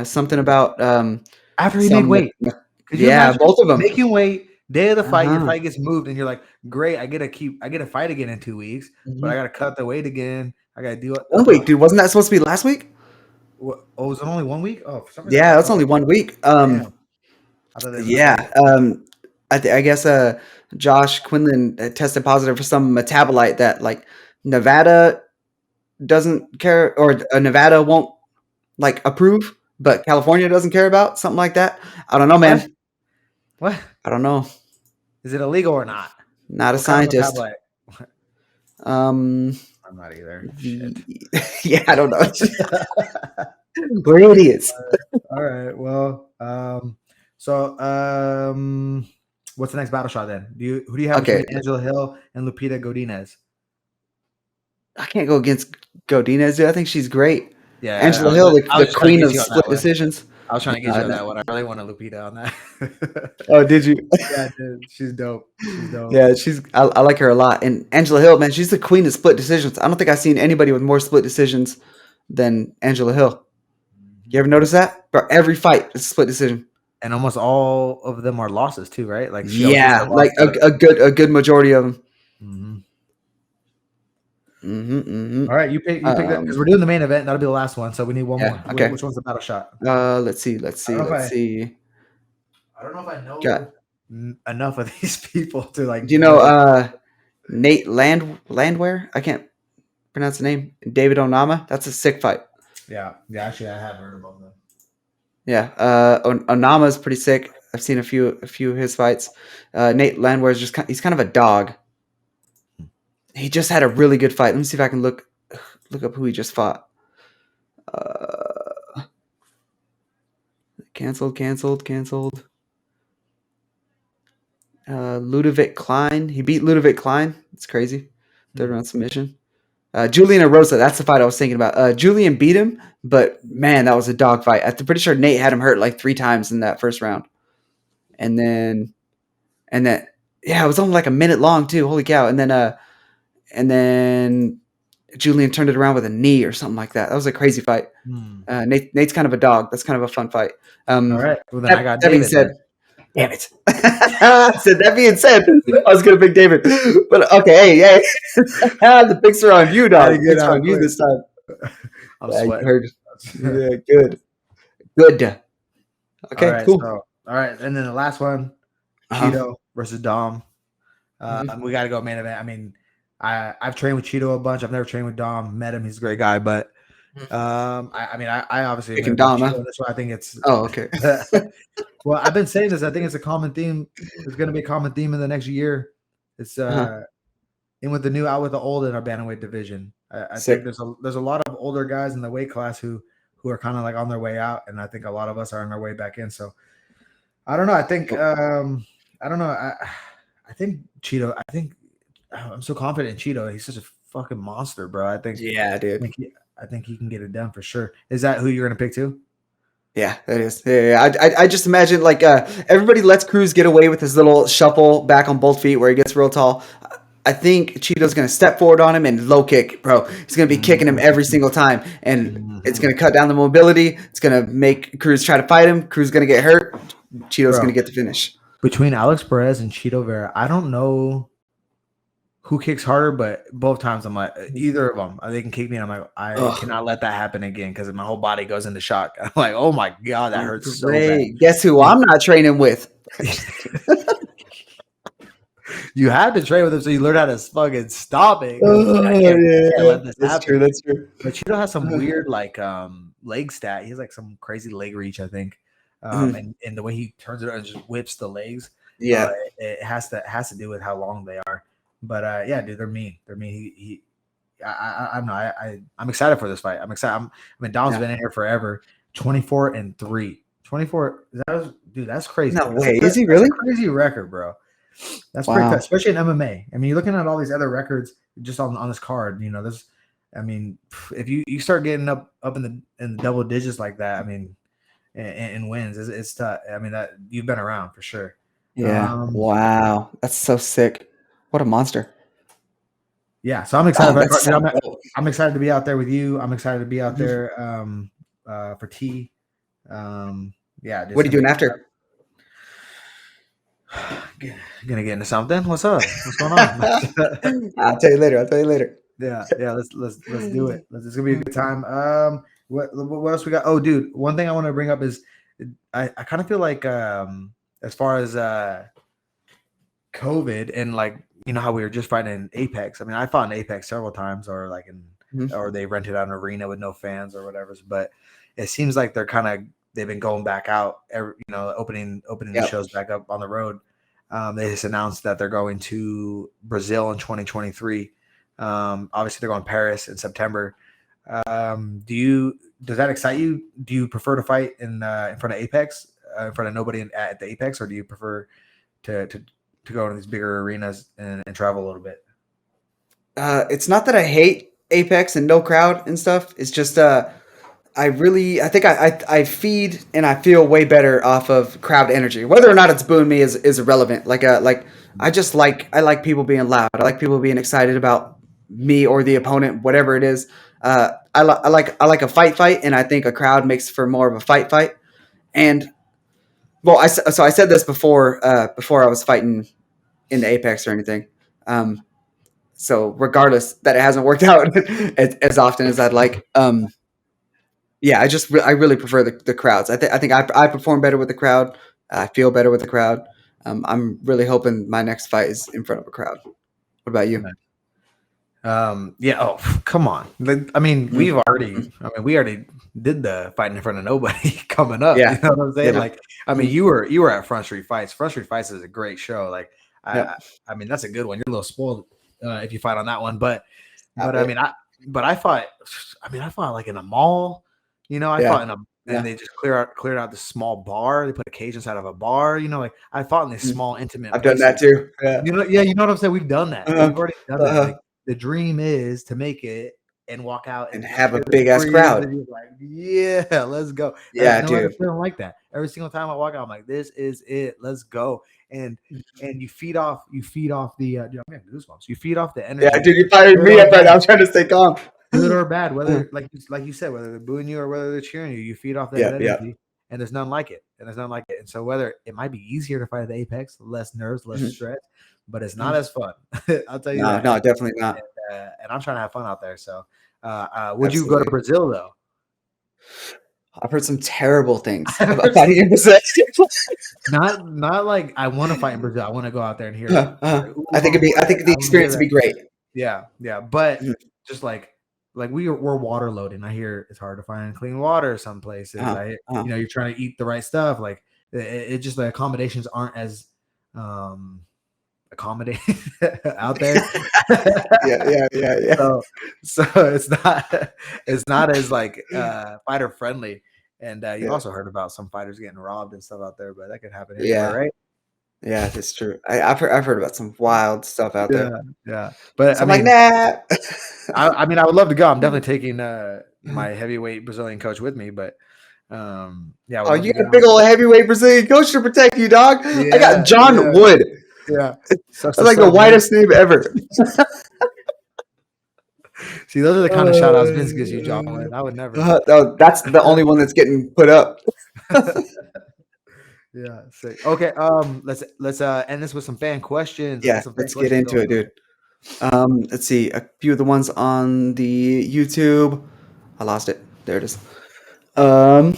[SPEAKER 1] Something about
[SPEAKER 2] after he made weight.
[SPEAKER 1] Yeah, both of them
[SPEAKER 2] making weight. Day of the fight, your fight gets moved, and you're like, "Great, I get to fight again in 2 weeks, but I got to cut the weight again. I got to do it."
[SPEAKER 1] 1 week, dude. Wasn't that supposed to be last week?
[SPEAKER 2] What, was it only 1 week? Oh, for some reason,
[SPEAKER 1] yeah, that's only 1 week. Yeah. I guess Josh Quinlan tested positive for some metabolite that like Nevada doesn't care, or Nevada won't like approve, but California doesn't care about, something like that. I don't know, man.
[SPEAKER 2] What?
[SPEAKER 1] I don't know.
[SPEAKER 2] Is it illegal or not?
[SPEAKER 1] Not a scientist.
[SPEAKER 2] I'm not either. Shit.
[SPEAKER 1] Yeah, I don't know. We're idiots.
[SPEAKER 2] All right. Well, so what's the next battle shot then? Who do you have between Angela Hill and Lupita Godinez?
[SPEAKER 1] I can't go against Godinez, dude. I think she's great.
[SPEAKER 2] Yeah,
[SPEAKER 1] Angela Hill, the queen of split decisions.
[SPEAKER 2] I was trying to get you on that one. I really want a Lupita on that.
[SPEAKER 1] Oh, did you?
[SPEAKER 2] Yeah, I did. She's dope.
[SPEAKER 1] Yeah, I like her a lot. And Angela Hill, man, she's the queen of split decisions. I don't think I've seen anybody with more split decisions than Angela Hill.
[SPEAKER 2] Mhm.
[SPEAKER 1] You ever notice that? Bro, every fight is a split decision.
[SPEAKER 2] And almost all of them are losses too, right? Like she always gets her
[SPEAKER 1] Yeah,
[SPEAKER 2] loss
[SPEAKER 1] like a good majority of them.
[SPEAKER 2] Mhm.
[SPEAKER 1] Mm-hmm, mm-hmm.
[SPEAKER 2] All right, you pick that because we're doing the main event. That'll be the last one, so we need one more.
[SPEAKER 1] Yeah. Okay.
[SPEAKER 2] Which one's the battle shot?
[SPEAKER 1] Let's see. Let's
[SPEAKER 2] I
[SPEAKER 1] see.
[SPEAKER 2] don't know if
[SPEAKER 1] Let's see.
[SPEAKER 2] I don't know if I
[SPEAKER 1] Got.
[SPEAKER 2] know enough of these people to like
[SPEAKER 1] Do you know
[SPEAKER 2] know.
[SPEAKER 1] Nate Landwehr? I can't pronounce the name. David Onama. That's a sick fight.
[SPEAKER 2] Yeah, yeah. Actually, I have heard of both of them.
[SPEAKER 1] Yeah. Onama is pretty sick. I've seen a few of his fights. Nate Landwehr is he's kind of a dog. He just had a really good fight. Let me see if I can look up who he just fought. Canceled. Ludovic Klein. He beat Ludovic Klein. It's crazy. Third round submission. Julian Erosa. That's the fight I was thinking about. Julian beat him, but man, that was a dog fight. I'm pretty sure Nate had him hurt like 3 times in that first round. And then, yeah, it was only like a minute long too. Holy cow! And then Julian turned it around with a knee or something like that. That was a crazy fight.
[SPEAKER 2] Hmm.
[SPEAKER 1] Nate's kind of a dog. That's kind of a fun fight.
[SPEAKER 2] All right. Well, then I got
[SPEAKER 1] That being
[SPEAKER 2] David.
[SPEAKER 1] said, damn it. So that being said, I was gonna pick David, but okay, hey, the picks are on you, dog. The picks are on you this time.
[SPEAKER 2] I'm
[SPEAKER 1] Yeah, you
[SPEAKER 2] sweating.
[SPEAKER 1] heard. Yeah, good.
[SPEAKER 2] All
[SPEAKER 1] Okay,
[SPEAKER 2] right.
[SPEAKER 1] cool.
[SPEAKER 2] So, all right, and then the last one,
[SPEAKER 1] Uh-huh.
[SPEAKER 2] Cheeto versus Dom.
[SPEAKER 1] Mhm.
[SPEAKER 2] We got to go main event. I mean, I've trained with Cheeto a bunch. I've never trained with Dom. Met him. He's a great guy, but I obviously am
[SPEAKER 1] Picking
[SPEAKER 2] going to pick
[SPEAKER 1] Dom, huh?
[SPEAKER 2] Cheeto. That's why I think it's.
[SPEAKER 1] Oh, okay.
[SPEAKER 2] Well, I've been saying this. I think it's a common theme. It's going to be a common theme in the next year. It's
[SPEAKER 1] Uh-huh.
[SPEAKER 2] in with the new, out with the old in our bantamweight division. I think
[SPEAKER 1] Sick.
[SPEAKER 2] there's a lot of older guys in the weight class who are kind of like on their way out, and I think a lot of us are on our way back in. So I don't know. I think I don't know. I think Cheeto. I'm so confident in Cheeto. He's such a fucking monster, bro.
[SPEAKER 1] Yeah, dude.
[SPEAKER 2] I think he can get it done for sure. Is that who you're gonna pick too?
[SPEAKER 1] Yeah, that is. Yeah. I just imagine like everybody lets Cruz get away with his little shuffle back on both feet where he gets real tall. I think Cheeto's gonna step forward on him and low kick, bro. He's gonna be kicking him every single time, and it's gonna cut down the mobility. It's gonna make Cruz try to fight him. Cruz gonna get hurt. Cheeto's
[SPEAKER 2] Bro,
[SPEAKER 1] gonna get the finish.
[SPEAKER 2] between Alex Perez and Cheeto Vera, I don't know who kicks harder, but both times I'm like, either of them, they can kick me. And I'm like, I cannot let that happen again because my whole body goes into shock. I'm like, oh my God, that hurts so bad.
[SPEAKER 1] Guess who I'm not training with?
[SPEAKER 2] You have to train with him so you learn how to fucking stop it. I can't let this happen.
[SPEAKER 1] That's true.
[SPEAKER 2] But Cheeto has some weird like leg stat. He has like some crazy leg reach, I think. And the way he turns it and just whips the legs.
[SPEAKER 1] Yeah.
[SPEAKER 2] It has to do with how long they are. But yeah, dude, they're mean. They're mean. I'm excited for this fight. I'm excited. Dom's been in here forever. 24-3. 24. Dude, that's crazy.
[SPEAKER 1] No way. Is he really?
[SPEAKER 2] That's a crazy record, bro. That's pretty tough, especially in MMA. I mean, you're looking at all these other records just on this card. You know, there's. I mean, if you start getting up in the double digits like that, I mean, and wins, it's tough. I mean, that you've been around for sure.
[SPEAKER 1] Yeah. Wow. That's so sick. What a monster.
[SPEAKER 2] Yeah. So I'm excited. I'm excited to be out there with you. I'm excited to be out there for T. Yeah.
[SPEAKER 1] What are you doing after?
[SPEAKER 2] Gonna get into something. What's up? What's going on?
[SPEAKER 1] I'll tell you later.
[SPEAKER 2] Yeah. Let's do it. It's gonna be a good time. What else we got? Oh, dude, one thing I want to bring up is I kind of feel like as far as COVID and like you know how we were just fighting in Apex. I mean, I fought in Apex several times, or like or they rented out an arena with no fans or whatever. But it seems like they've been going back out, opening the shows back up on the road. They just announced that they're going to Brazil in 2023. Obviously, they're going to Paris in September. Does that excite you? Do you prefer to fight in front of Apex, in front of nobody at the Apex, or do you prefer to go to these bigger arenas and travel a little bit?
[SPEAKER 1] It's not that I hate Apex and no crowd and stuff. It's just I think I feed and I feel way better off of crowd energy. Whether or not it's booing me is irrelevant. I like people being loud. I like people being excited about me or the opponent, whatever it is. I like a fight, and I think a crowd makes for more of a fight. And well, I said this before I was fighting in the Apex or anything. Um, so regardless that it hasn't worked out as often as I'd like, yeah, I really prefer the crowds. I think I perform better with the crowd. I feel better with the crowd. I'm really hoping my next fight is in front of a crowd. What about you?
[SPEAKER 2] Yeah. Oh, come on. I mean,
[SPEAKER 1] Mm-hmm.
[SPEAKER 2] we already did the fighting in front of nobody coming up. You
[SPEAKER 1] Yeah,
[SPEAKER 2] know what I'm saying?
[SPEAKER 1] yeah,
[SPEAKER 2] Like, I mean,
[SPEAKER 1] mm-hmm.
[SPEAKER 2] you were at Front Street Fights. Front Street Fights is a great show. Like, I,
[SPEAKER 1] Yep.
[SPEAKER 2] I mean, that's a good one. You're a little spoiled if you fight on that one,
[SPEAKER 1] Stop
[SPEAKER 2] I
[SPEAKER 1] it.
[SPEAKER 2] mean, I fought. I mean, I fought like in a mall. You know, I fought
[SPEAKER 1] Yeah,
[SPEAKER 2] in a and
[SPEAKER 1] yeah.
[SPEAKER 2] they just cleared out this small bar. They put a cage inside of a bar. You know, like I fought in these
[SPEAKER 1] Mm.
[SPEAKER 2] small intimate
[SPEAKER 1] I've done that
[SPEAKER 2] places.
[SPEAKER 1] too. Yeah.
[SPEAKER 2] You know, yeah, you know what I'm saying? We've done that.
[SPEAKER 1] Uh-huh.
[SPEAKER 2] We've already done that. Like
[SPEAKER 1] Uh-huh.
[SPEAKER 2] the dream is to make it and walk out
[SPEAKER 1] And
[SPEAKER 2] and
[SPEAKER 1] have a
[SPEAKER 2] hear the
[SPEAKER 1] big ass
[SPEAKER 2] screams
[SPEAKER 1] crowd.
[SPEAKER 2] and you're like, yeah, let's go.
[SPEAKER 1] Yeah,
[SPEAKER 2] No other
[SPEAKER 1] dude.
[SPEAKER 2] feeling like that. Every single time I walk out, I'm like, this is it. Let's go. And you feed off the I'm getting goosebumps. You feed off the
[SPEAKER 1] Yeah,
[SPEAKER 2] energy,
[SPEAKER 1] dude, you fired
[SPEAKER 2] good
[SPEAKER 1] me
[SPEAKER 2] or
[SPEAKER 1] up right now.
[SPEAKER 2] bad,
[SPEAKER 1] I'm trying to stay calm.
[SPEAKER 2] good or bad,
[SPEAKER 1] Uh,
[SPEAKER 2] whether like you said, whether they're booing you or whether they're cheering you, you feed off that
[SPEAKER 1] yeah, yeah.
[SPEAKER 2] energy, and there's none like it. And so whether it might be easier to fight at the apex, less nerves, less
[SPEAKER 1] Mhm,
[SPEAKER 2] stress, but it's not
[SPEAKER 1] mhm.
[SPEAKER 2] as fun. I'll tell you
[SPEAKER 1] No,
[SPEAKER 2] that.
[SPEAKER 1] no, definitely not.
[SPEAKER 2] And I'm trying to have fun out there. So, would you go to
[SPEAKER 1] Absolutely.
[SPEAKER 2] Brazil though?
[SPEAKER 1] I've heard some terrible things
[SPEAKER 2] I've
[SPEAKER 1] about
[SPEAKER 2] heard
[SPEAKER 1] fighting in Brazil.
[SPEAKER 2] not like I want to fight in Brazil. I want to go out there and hear it.
[SPEAKER 1] I think the
[SPEAKER 2] I want to hear
[SPEAKER 1] experience would
[SPEAKER 2] that.
[SPEAKER 1] be great.
[SPEAKER 2] Yeah, yeah, but
[SPEAKER 1] Mhm.
[SPEAKER 2] just like we're water loading. I hear it's hard to find clean water some places.
[SPEAKER 1] Uh-huh,
[SPEAKER 2] I
[SPEAKER 1] uh-huh.
[SPEAKER 2] You're trying to eat the right stuff. Like it just the accommodations aren't as um accommodating out there.
[SPEAKER 1] Yeah, yeah, yeah, yeah.
[SPEAKER 2] so so it's not as like fighter friendly. And you've
[SPEAKER 1] Yeah,
[SPEAKER 2] also heard about some fighters getting robbed and stuff out there, but that could happen anywhere,
[SPEAKER 1] yeah,
[SPEAKER 2] right?
[SPEAKER 1] yeah, that's true. I've heard about some wild stuff out
[SPEAKER 2] Yeah,
[SPEAKER 1] there.
[SPEAKER 2] yeah. But
[SPEAKER 1] So
[SPEAKER 2] I
[SPEAKER 1] I'm like,
[SPEAKER 2] mean,
[SPEAKER 1] nah.
[SPEAKER 2] I mean, I would love to go. I'm definitely taking my heavyweight Brazilian coach with me, but yeah, I would
[SPEAKER 1] Oh,
[SPEAKER 2] love
[SPEAKER 1] you
[SPEAKER 2] to
[SPEAKER 1] got a
[SPEAKER 2] go.
[SPEAKER 1] big old heavyweight Brazilian coach to protect you, dog. I got
[SPEAKER 2] Yeah,
[SPEAKER 1] John
[SPEAKER 2] yeah,
[SPEAKER 1] Wood.
[SPEAKER 2] yeah. Sucks
[SPEAKER 1] That's
[SPEAKER 2] to
[SPEAKER 1] like the
[SPEAKER 2] suck, man.
[SPEAKER 1] whitest name ever.
[SPEAKER 2] See, those are the kind of shout outs Vince gives you, John.
[SPEAKER 1] Uh,
[SPEAKER 2] I would never.
[SPEAKER 1] no, that's the only one that's getting put up.
[SPEAKER 2] Yeah, sick. Okay, let's end this with some fan questions. Let's get
[SPEAKER 1] Yeah,
[SPEAKER 2] some fan
[SPEAKER 1] let's get
[SPEAKER 2] questions
[SPEAKER 1] into
[SPEAKER 2] going,
[SPEAKER 1] it,
[SPEAKER 2] man.
[SPEAKER 1] dude. Let's see a few of the ones on the YouTube. I lost it. There it is. Um,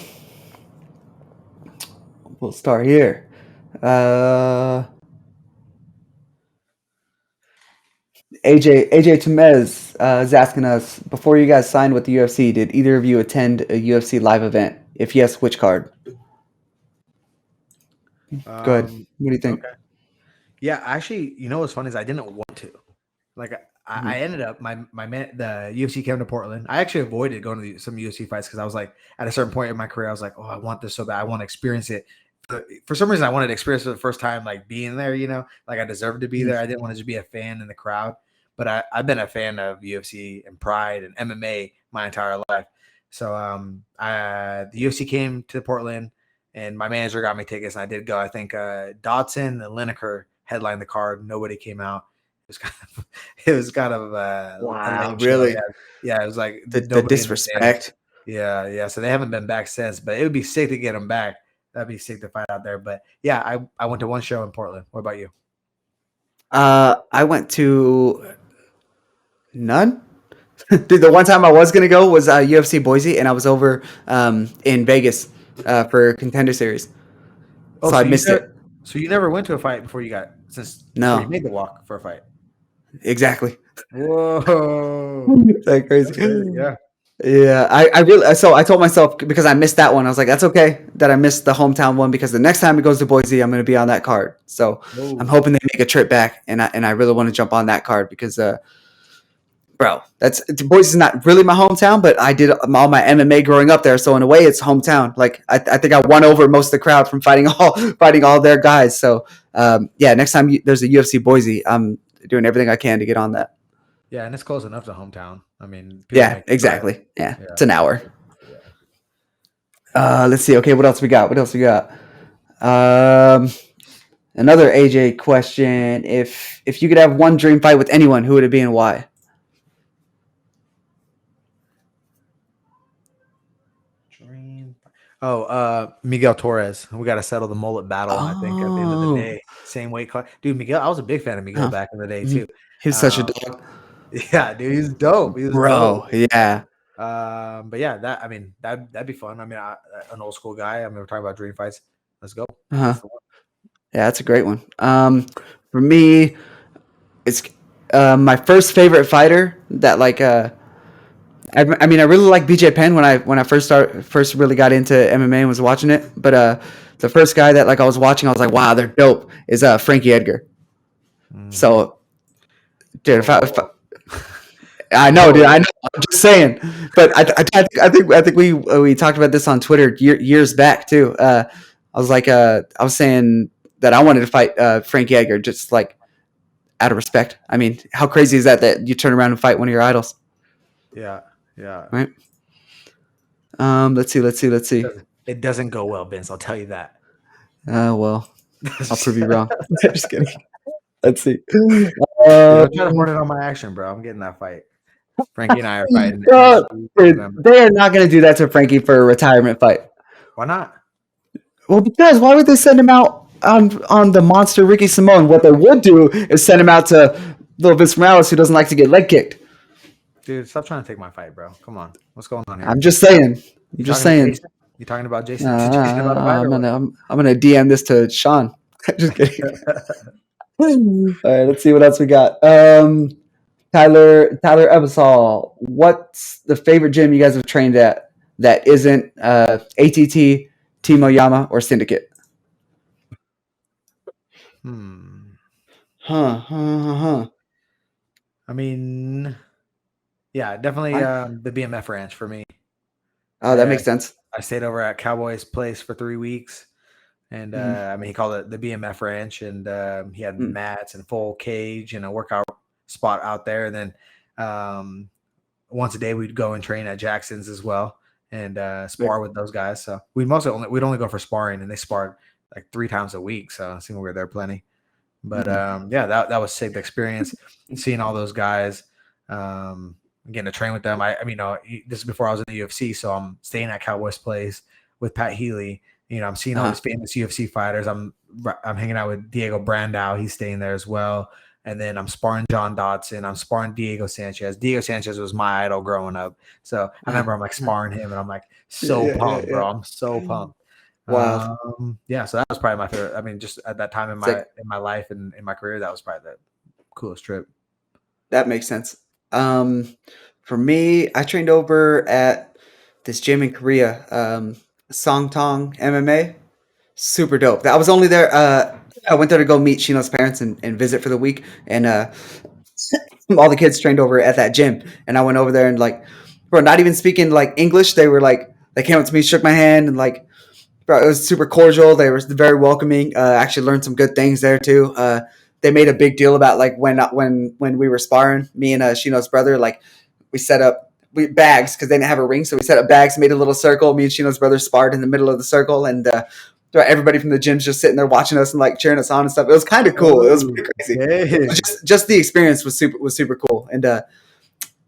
[SPEAKER 1] we'll start here. Uh, AJ Temez is asking us before you guys signed with the UFC. Did either of you attend a UFC live event? If yes, which card? Go ahead.
[SPEAKER 2] Um,
[SPEAKER 1] What do you think?
[SPEAKER 2] okay. Yeah, actually, you know what's funny is I didn't want to. Like I
[SPEAKER 1] Mhm.
[SPEAKER 2] ended up my man the UFC came to Portland. I actually avoided going to some UFC fights because I was like at a certain point in my career I was like, oh, I want this so bad. I want to experience it. For some reason, I wanted to experience it for the first time, like being there. Like I deserved to be there. I didn't want to just be a fan in the crowd. But I've been a fan of UFC and Pride and MMA my entire life. So the UFC came to Portland, and my manager got me tickets, and I did go. I think Dodson and Lineker headlined the card. Nobody came out. It was kind of it was kind of a
[SPEAKER 1] Wow,
[SPEAKER 2] lame show.
[SPEAKER 1] really?
[SPEAKER 2] Yeah. It was like
[SPEAKER 1] The
[SPEAKER 2] nobody in the stands.
[SPEAKER 1] disrespect.
[SPEAKER 2] Yeah, yeah. So they haven't been back since, but it would be sick to get them back. That'd be sick to fight out there. But yeah, I went to one show in Portland. What about you?
[SPEAKER 1] I went to none. Dude, the one time I was gonna go was UFC Boise, and I was over in Vegas for Contender Series,
[SPEAKER 2] Oh,
[SPEAKER 1] so I missed it.
[SPEAKER 2] so you never went to a fight before you
[SPEAKER 1] No,
[SPEAKER 2] made the walk for a fight.
[SPEAKER 1] exactly.
[SPEAKER 2] Whoa,
[SPEAKER 1] It's like
[SPEAKER 2] that's crazy.
[SPEAKER 1] crazy.
[SPEAKER 2] Yeah.
[SPEAKER 1] Yeah, I really so I told myself because I missed that one. I was like, that's okay that I missed the hometown one because the next time it goes to Boise, I'm gonna be on that card. So I'm
[SPEAKER 2] Whoa.
[SPEAKER 1] hoping they make a trip back, and I really want to jump on that card because bro, that's Boise's not really my hometown, but I did all my MMA growing up there, so in a way, it's hometown. Like I think I won over most of the crowd from fighting all their guys. So yeah, next time there's a UFC Boise, I'm doing everything I can to get on that.
[SPEAKER 2] Yeah, and it's close enough to hometown. I mean, people
[SPEAKER 1] Yeah,
[SPEAKER 2] make the drive.
[SPEAKER 1] exactly. Yeah,
[SPEAKER 2] Yeah.
[SPEAKER 1] it's an hour.
[SPEAKER 2] Yeah.
[SPEAKER 1] Let's see. Okay, what else we got? What else we got? Um, Another AJ question: If you could have one dream fight with anyone, who would it be and why?
[SPEAKER 2] Oh, Miguel Torres. We got to settle the mullet battle. I think at the end of the
[SPEAKER 1] Oh,
[SPEAKER 2] day, same weight class. Dude, Miguel. I was a big fan of Miguel
[SPEAKER 1] huh.
[SPEAKER 2] back in the day too.
[SPEAKER 1] Mhm. He's such a
[SPEAKER 2] Um,
[SPEAKER 1] dog,
[SPEAKER 2] yeah, dude, he's dope. He was dope.
[SPEAKER 1] bro. Yeah.
[SPEAKER 2] But yeah, that I mean that'd be fun. I mean, an old school guy. I mean, we're talking about dream fights. Let's go.
[SPEAKER 1] Uh-huh.
[SPEAKER 2] That's the one.
[SPEAKER 1] Yeah, that's a great one. For me, it's my first favorite fighter that like I mean I really like BJ Penn when I first really got into MMA and was watching it, but the first guy that like I was watching I was like wow they're dope is Frankie Edgar.
[SPEAKER 2] Hmm.
[SPEAKER 1] So dude, if
[SPEAKER 2] Whoa,
[SPEAKER 1] I know, dude. I
[SPEAKER 2] whoa.
[SPEAKER 1] know. I'm just saying, but I think we talked about this on Twitter years back too. I was saying that I wanted to fight Frankie Edgar, just like out of respect. I mean, how crazy is that that you turn around and fight one of your idols,
[SPEAKER 2] Yeah, yeah.
[SPEAKER 1] right? Let's see.
[SPEAKER 2] It doesn't go well, Vince. I'll tell you that.
[SPEAKER 1] Well, I'll prove you wrong. Just kidding. Let's see.
[SPEAKER 2] Dude,
[SPEAKER 1] Um,
[SPEAKER 2] don't try to horn it on my action, bro. I'm getting that fight. Frankie and I are fighting in
[SPEAKER 1] uh,
[SPEAKER 2] November.
[SPEAKER 1] they are not going to do that to Frankie for a retirement fight.
[SPEAKER 2] Why not?
[SPEAKER 1] Well, because why would they send him out on the monster Ricky Simone? What they would do is send him out to little Vince Morales, who doesn't like to get leg kicked.
[SPEAKER 2] Dude, stop trying to take my fight, bro. Come on. What's going on here?
[SPEAKER 1] I'm just saying. I'm
[SPEAKER 2] You
[SPEAKER 1] just
[SPEAKER 2] talking to
[SPEAKER 1] saying.
[SPEAKER 2] Jason? You talking about Jason to Jason about a fight or what?
[SPEAKER 1] I'm gonna DM this to Sean. Just kidding. All right, let's see what else we got. Tyler Ebersol. What's the favorite gym you guys have trained at that isn't ATT, Team Oyama, or Syndicate?
[SPEAKER 2] Hmm.
[SPEAKER 1] Huh.
[SPEAKER 2] I mean, yeah, definitely
[SPEAKER 1] I,
[SPEAKER 2] the BMF ranch for me.
[SPEAKER 1] oh, that
[SPEAKER 2] I
[SPEAKER 1] makes sense.
[SPEAKER 2] I stayed over at Cowboy's place for 3 weeks, and
[SPEAKER 1] Mhm.
[SPEAKER 2] I mean he called it the BMF ranch, and he had
[SPEAKER 1] Mm,
[SPEAKER 2] mats and full cage and a workout spot out there. And then um, once a day we'd go and train at Jackson's as well and
[SPEAKER 1] sick.
[SPEAKER 2] spar with those guys. So we'd only go for sparring, and they sparred like 3 times a week. So I think we were there plenty. But
[SPEAKER 1] Mhm.
[SPEAKER 2] yeah, that was sick experience seeing all those guys. Um, Getting to train with them. I mean, this is before I was in the UFC, so I'm staying at Cowboys Place with Pat Healy. I'm seeing all
[SPEAKER 1] Uh-huh.
[SPEAKER 2] these famous UFC fighters. I'm hanging out with Diego Brandao. He's staying there as well. And then I'm sparring John Dodson. I'm sparring Diego Sanchez. Diego Sanchez was my idol growing up. So I
[SPEAKER 1] Uh-huh.
[SPEAKER 2] remember I'm like sparring him, and I'm like
[SPEAKER 1] Yeah,
[SPEAKER 2] so
[SPEAKER 1] yeah, yeah,
[SPEAKER 2] pumped,
[SPEAKER 1] yeah.
[SPEAKER 2] bro. I'm so pumped.
[SPEAKER 1] Wild.
[SPEAKER 2] Yeah, so that was probably my favorite. I mean, just at that time
[SPEAKER 1] Sick.
[SPEAKER 2] in my life and in my career, that was probably the coolest trip.
[SPEAKER 1] That makes sense. Um, for me, I trained over at this gym in Korea, Songtong MMA. Super dope. I was only there. I went there to go meet Shino's parents and visit for the week, and all the kids trained over at that gym. And I went over there and like, bro, not even speaking like English. They were like, they came up to me, shook my hand, and like, bro, it was super cordial. They were very welcoming. Actually learned some good things there too. They made a big deal about like when we were sparring, me and Shino's brother, like we set up bags because they didn't have a ring, so we set up bags, made a little circle. Me and Shino's brother sparred in the middle of the circle, and everybody from the gym's just sitting there watching us and like cheering us on and stuff. It was kind of cool. It was
[SPEAKER 2] Oh,
[SPEAKER 1] pretty crazy.
[SPEAKER 2] dang.
[SPEAKER 1] Just the experience was super cool. And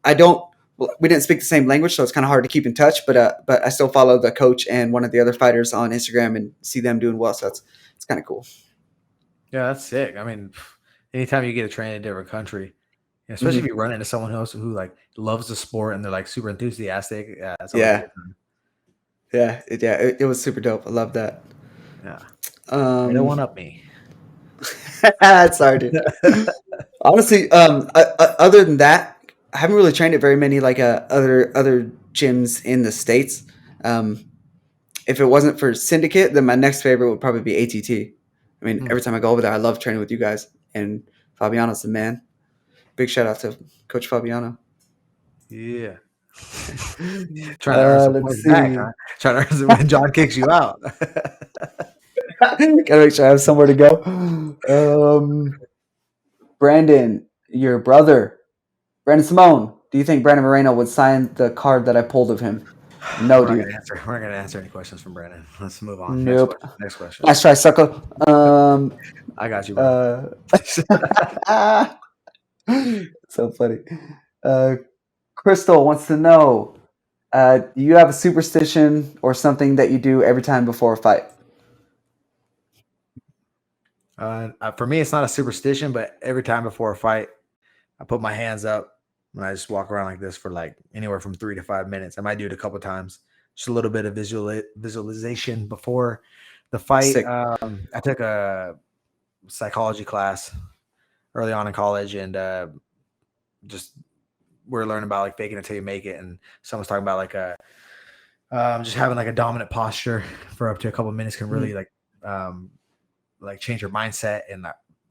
[SPEAKER 1] I don't. Well, we didn't speak the same language, so it's kind of hard to keep in touch. But I still follow the coach and one of the other fighters on Instagram and see them doing well. So it's kind of cool.
[SPEAKER 2] Yeah, that's sick. I mean, anytime you get to train in a different country, especially if
[SPEAKER 1] Hmm.
[SPEAKER 2] you run into someone else who like loves the sport and they're like super enthusiastic, yeah, it's always a
[SPEAKER 1] Yeah,
[SPEAKER 2] good time.
[SPEAKER 1] it was super dope. I love that.
[SPEAKER 2] Yeah, they don't
[SPEAKER 1] Um,
[SPEAKER 2] one up me.
[SPEAKER 1] sorry, dude. Honestly, other than that, I haven't really trained at very many like other gyms in the states. Um, if it wasn't for Syndicate, then my next favorite would probably be ATT. I mean,
[SPEAKER 2] Hmm.
[SPEAKER 1] every time I go over there, I love training with you guys. And Fabiano's the man. Big shout out to Coach Fabiano.
[SPEAKER 2] Yeah. Trying to earn some
[SPEAKER 1] Let's
[SPEAKER 2] points back,
[SPEAKER 1] see.
[SPEAKER 2] huh? Trying to earn some when John kicks you out.
[SPEAKER 1] Gotta make sure I have somewhere to go. Brandon, your brother, Brandon Simone. Do you think Brandon Moreno would sign the card that I pulled of him? No,
[SPEAKER 2] We're not gonna
[SPEAKER 1] dude.
[SPEAKER 2] answer. We're not gonna answer any questions from Brandon. Let's move on. Next
[SPEAKER 1] Nope.
[SPEAKER 2] question. Next question.
[SPEAKER 1] Nice try, sucker.
[SPEAKER 2] I got you, bro.
[SPEAKER 1] Uh, so funny. Uh, Crystal wants to know. Do you have a superstition or something that you do every time before a fight?
[SPEAKER 2] For me, it's not a superstition, but every time before a fight, I put my hands up and I just walk around like this for like anywhere from 3 to 5 minutes. I might do it a couple times. Just a little bit of visualization before the fight.
[SPEAKER 1] Sick.
[SPEAKER 2] I took a psychology class early on in college, and just we're learning about like faking it till you make it. And someone's talking about like just having like a dominant posture for up to a couple of minutes can really like change your mindset and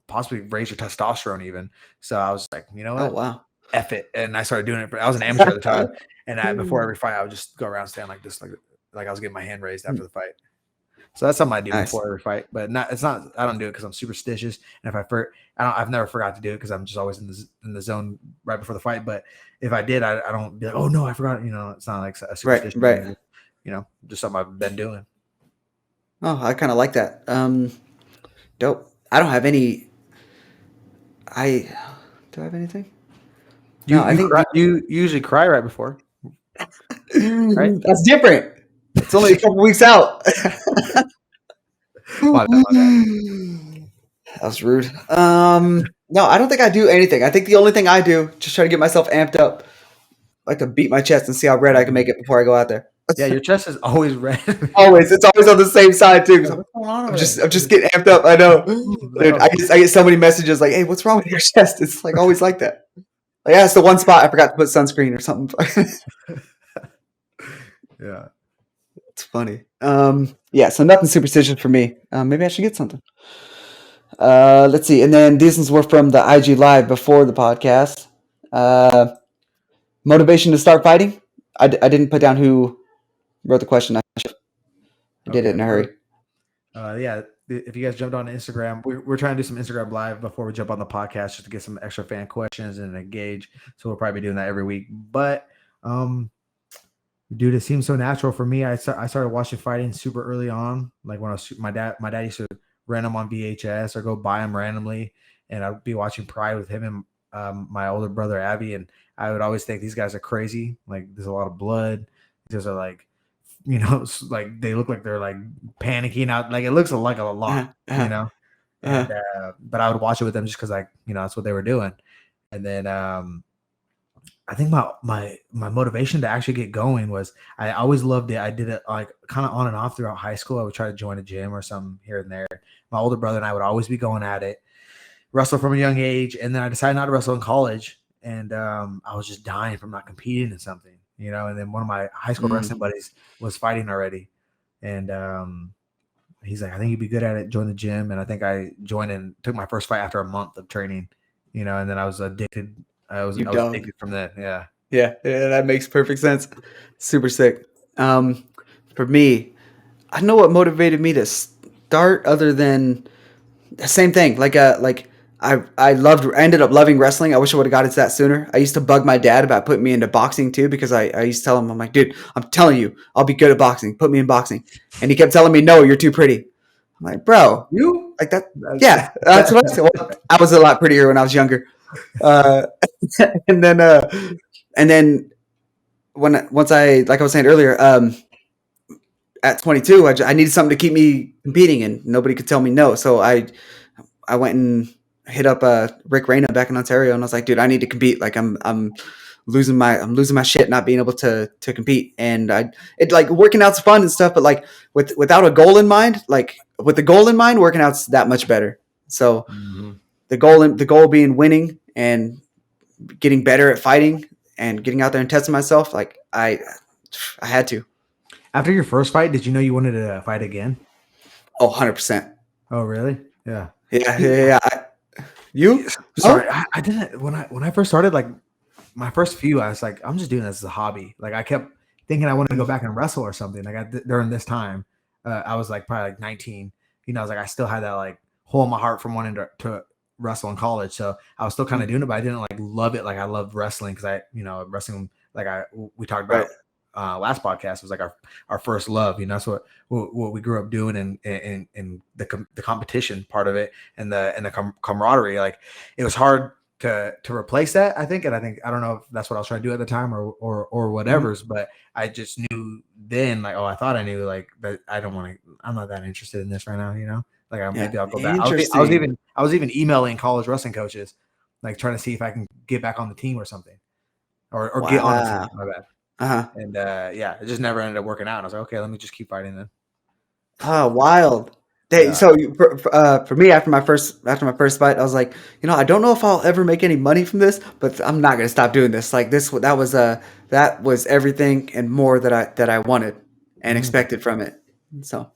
[SPEAKER 2] possibly raise your testosterone even. So I was like, you know
[SPEAKER 1] Oh
[SPEAKER 2] what?
[SPEAKER 1] wow.
[SPEAKER 2] F it. And I started doing it. I was an amateur at the time. And before every fight, I would just go around stand like this, like I was getting my hand raised after the fight. So that's something I do
[SPEAKER 1] Nice.
[SPEAKER 2] before every fight, but it's not. I don't do it because I'm superstitious, and if I've never forgot to do it because I'm just always in the zone right before the fight. But if I did, I don't be like, oh no, I forgot. It's not like a superstition.
[SPEAKER 1] Right.
[SPEAKER 2] Just something I've been doing.
[SPEAKER 1] Oh, I kind of like that. Dope. I don't have any. Do I have anything? I think
[SPEAKER 2] You usually cry right before, right?
[SPEAKER 1] That's different. It's only a couple weeks out.
[SPEAKER 2] My bad.
[SPEAKER 1] That was rude. No, I don't think I do anything. I think the only thing I do, just try to get myself amped up, like to beat my chest and see how red I can make it before I go out there.
[SPEAKER 2] Yeah, your chest is always red.
[SPEAKER 1] It's always on the same side too.
[SPEAKER 2] What's going on
[SPEAKER 1] I'm just getting amped up. I know, dude. I get so many messages like, "Hey, what's wrong with your chest?" It's like always like that. Like, yeah, it's the one spot I forgot to put sunscreen or something.
[SPEAKER 2] Yeah,
[SPEAKER 1] it's funny. Yeah, so nothing superstitious for me. Maybe I should get something. Let's see. And then these ones were from the IG Live before the podcast. Motivation to start fighting. I didn't put down who wrote the question. I did it in a hurry.
[SPEAKER 2] Yeah, if you guys jumped on Instagram, we're trying to do some Instagram Live before we jump on the podcast just to get some extra fan questions and engage. So we'll probably be doing that every week. But dude, it seems so natural for me. I started watching fighting super early on. Like when my dad used to rent them on VHS or go buy them randomly, and I'd be watching Pride with him and my older brother Abby, and I would always think these guys are crazy. Like there's a lot of blood. These are like, like they look like they're like panicking out. Like it looks like a lot, And, but I would watch it with them just because that's what they were doing. And then I think my motivation to actually get going was I always loved it. I did it like kind of on and off throughout high school. I would try to join a gym or something here and there. My older brother and I would always be going at it, wrestle from a young age. And then I decided not to wrestle in college. And I was just dying from not competing in something, and then one of my high school wrestling buddies was fighting already. And he's like, I think you'd be good at it. Join the gym. And I think I joined and took my first fight after a month of training, and then I was addicted. I was addicted from that.
[SPEAKER 1] Yeah, that makes perfect sense. Super sick. For me, I don't know what motivated me to start other than the same thing. I ended up loving wrestling. I wish I would have got into that sooner. I used to bug my dad about putting me into boxing too, because I used to tell him, I'm like, dude, I'm telling you, I'll be good at boxing. Put me in boxing. And he kept telling me, no, you're too pretty. I'm like, bro, you like that? Yeah, that's what I said. Well, I was a lot prettier when I was younger. And then once like I was saying earlier, at 22, I needed something to keep me competing, and nobody could tell me no. So I went and hit up Rick Reyna back in Ontario, and I was like, dude, I need to compete. Like I'm losing my shit not being able to compete. And like working out's fun and stuff, but like without a goal in mind, like with the goal in mind, working out's that much better. So the goal being winning and getting better at fighting and getting out there and testing myself, like I had to.
[SPEAKER 2] After your first fight, did you know you wanted to fight again?
[SPEAKER 1] Oh, 100%.
[SPEAKER 2] Oh, really? Yeah.
[SPEAKER 1] Yeah. You?
[SPEAKER 2] Sorry, I didn't. When I first started, like my first few, I was like, I'm just doing this as a hobby. Like I kept thinking I wanted to go back and wrestle or something. Like during this time, I was like probably like 19. I was like, I still had that like hole in my heart from wanting to wrestle in college. So I was still kind of doing it, but I didn't like love it. Like I loved wrestling because wrestling, like we talked about last podcast, was like our first love. That's what we grew up doing, and the competition part of it, and the camaraderie. Like it was hard to replace that, I think. And I don't know if that's what I was trying to do at the time or
[SPEAKER 1] Mhm.
[SPEAKER 2] whatever's, but I just knew then, like, oh, I thought I knew, like, but I don't want to. I'm not that interested in this right now, you know. Like,
[SPEAKER 1] Yeah.
[SPEAKER 2] maybe I'll go back.
[SPEAKER 1] Interesting.
[SPEAKER 2] I was even emailing college wrestling coaches, like trying to see if I can get back on the team or something, or get on the team.
[SPEAKER 1] Wow.
[SPEAKER 2] My bad.
[SPEAKER 1] Uh-huh.
[SPEAKER 2] And yeah, it just never ended up working out. And I was like, okay, let me just keep fighting then.
[SPEAKER 1] Oh, wild.
[SPEAKER 2] Yeah.
[SPEAKER 1] So for me, after my first fight, I was like, I don't know if I'll ever make any money from this, but I'm not gonna stop doing this. Like that was everything and more that I wanted and
[SPEAKER 2] Mhm.
[SPEAKER 1] expected from it. So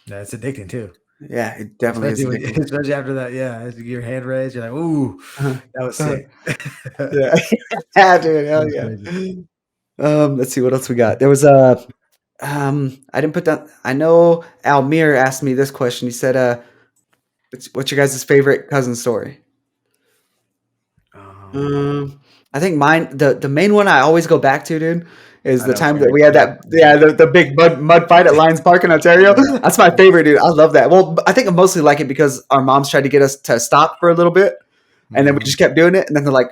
[SPEAKER 2] Yeah, it's addicting too.
[SPEAKER 1] yeah, it definitely is
[SPEAKER 2] Especially when,
[SPEAKER 1] addicting.
[SPEAKER 2] especially after that, yeah, as your hand raised, you're like, "Ooh,
[SPEAKER 1] Uh-huh.
[SPEAKER 2] that was
[SPEAKER 1] Uh-huh.
[SPEAKER 2] sick."
[SPEAKER 1] Yeah, yeah, dude, hell
[SPEAKER 2] That's
[SPEAKER 1] yeah.
[SPEAKER 2] crazy.
[SPEAKER 1] Let's see what else we got. There was I didn't put down. I know Almir asked me this question. He said, what's your guys' favorite cousin story?"
[SPEAKER 2] Um,
[SPEAKER 1] Um, I think mine, the main one I always go back to, dude, is
[SPEAKER 2] I
[SPEAKER 1] the
[SPEAKER 2] know what
[SPEAKER 1] time
[SPEAKER 2] you're
[SPEAKER 1] that
[SPEAKER 2] gonna
[SPEAKER 1] we had
[SPEAKER 2] yeah,
[SPEAKER 1] that,
[SPEAKER 2] yeah,
[SPEAKER 1] yeah, the big mud fight at Lions Park in Ontario.
[SPEAKER 2] yeah,
[SPEAKER 1] That's my favorite, dude. I love that. Well, I think I mostly like it because our moms tried to get us to stop for a little bit, and then we
[SPEAKER 2] mhm.
[SPEAKER 1] just kept doing it, and then they're like,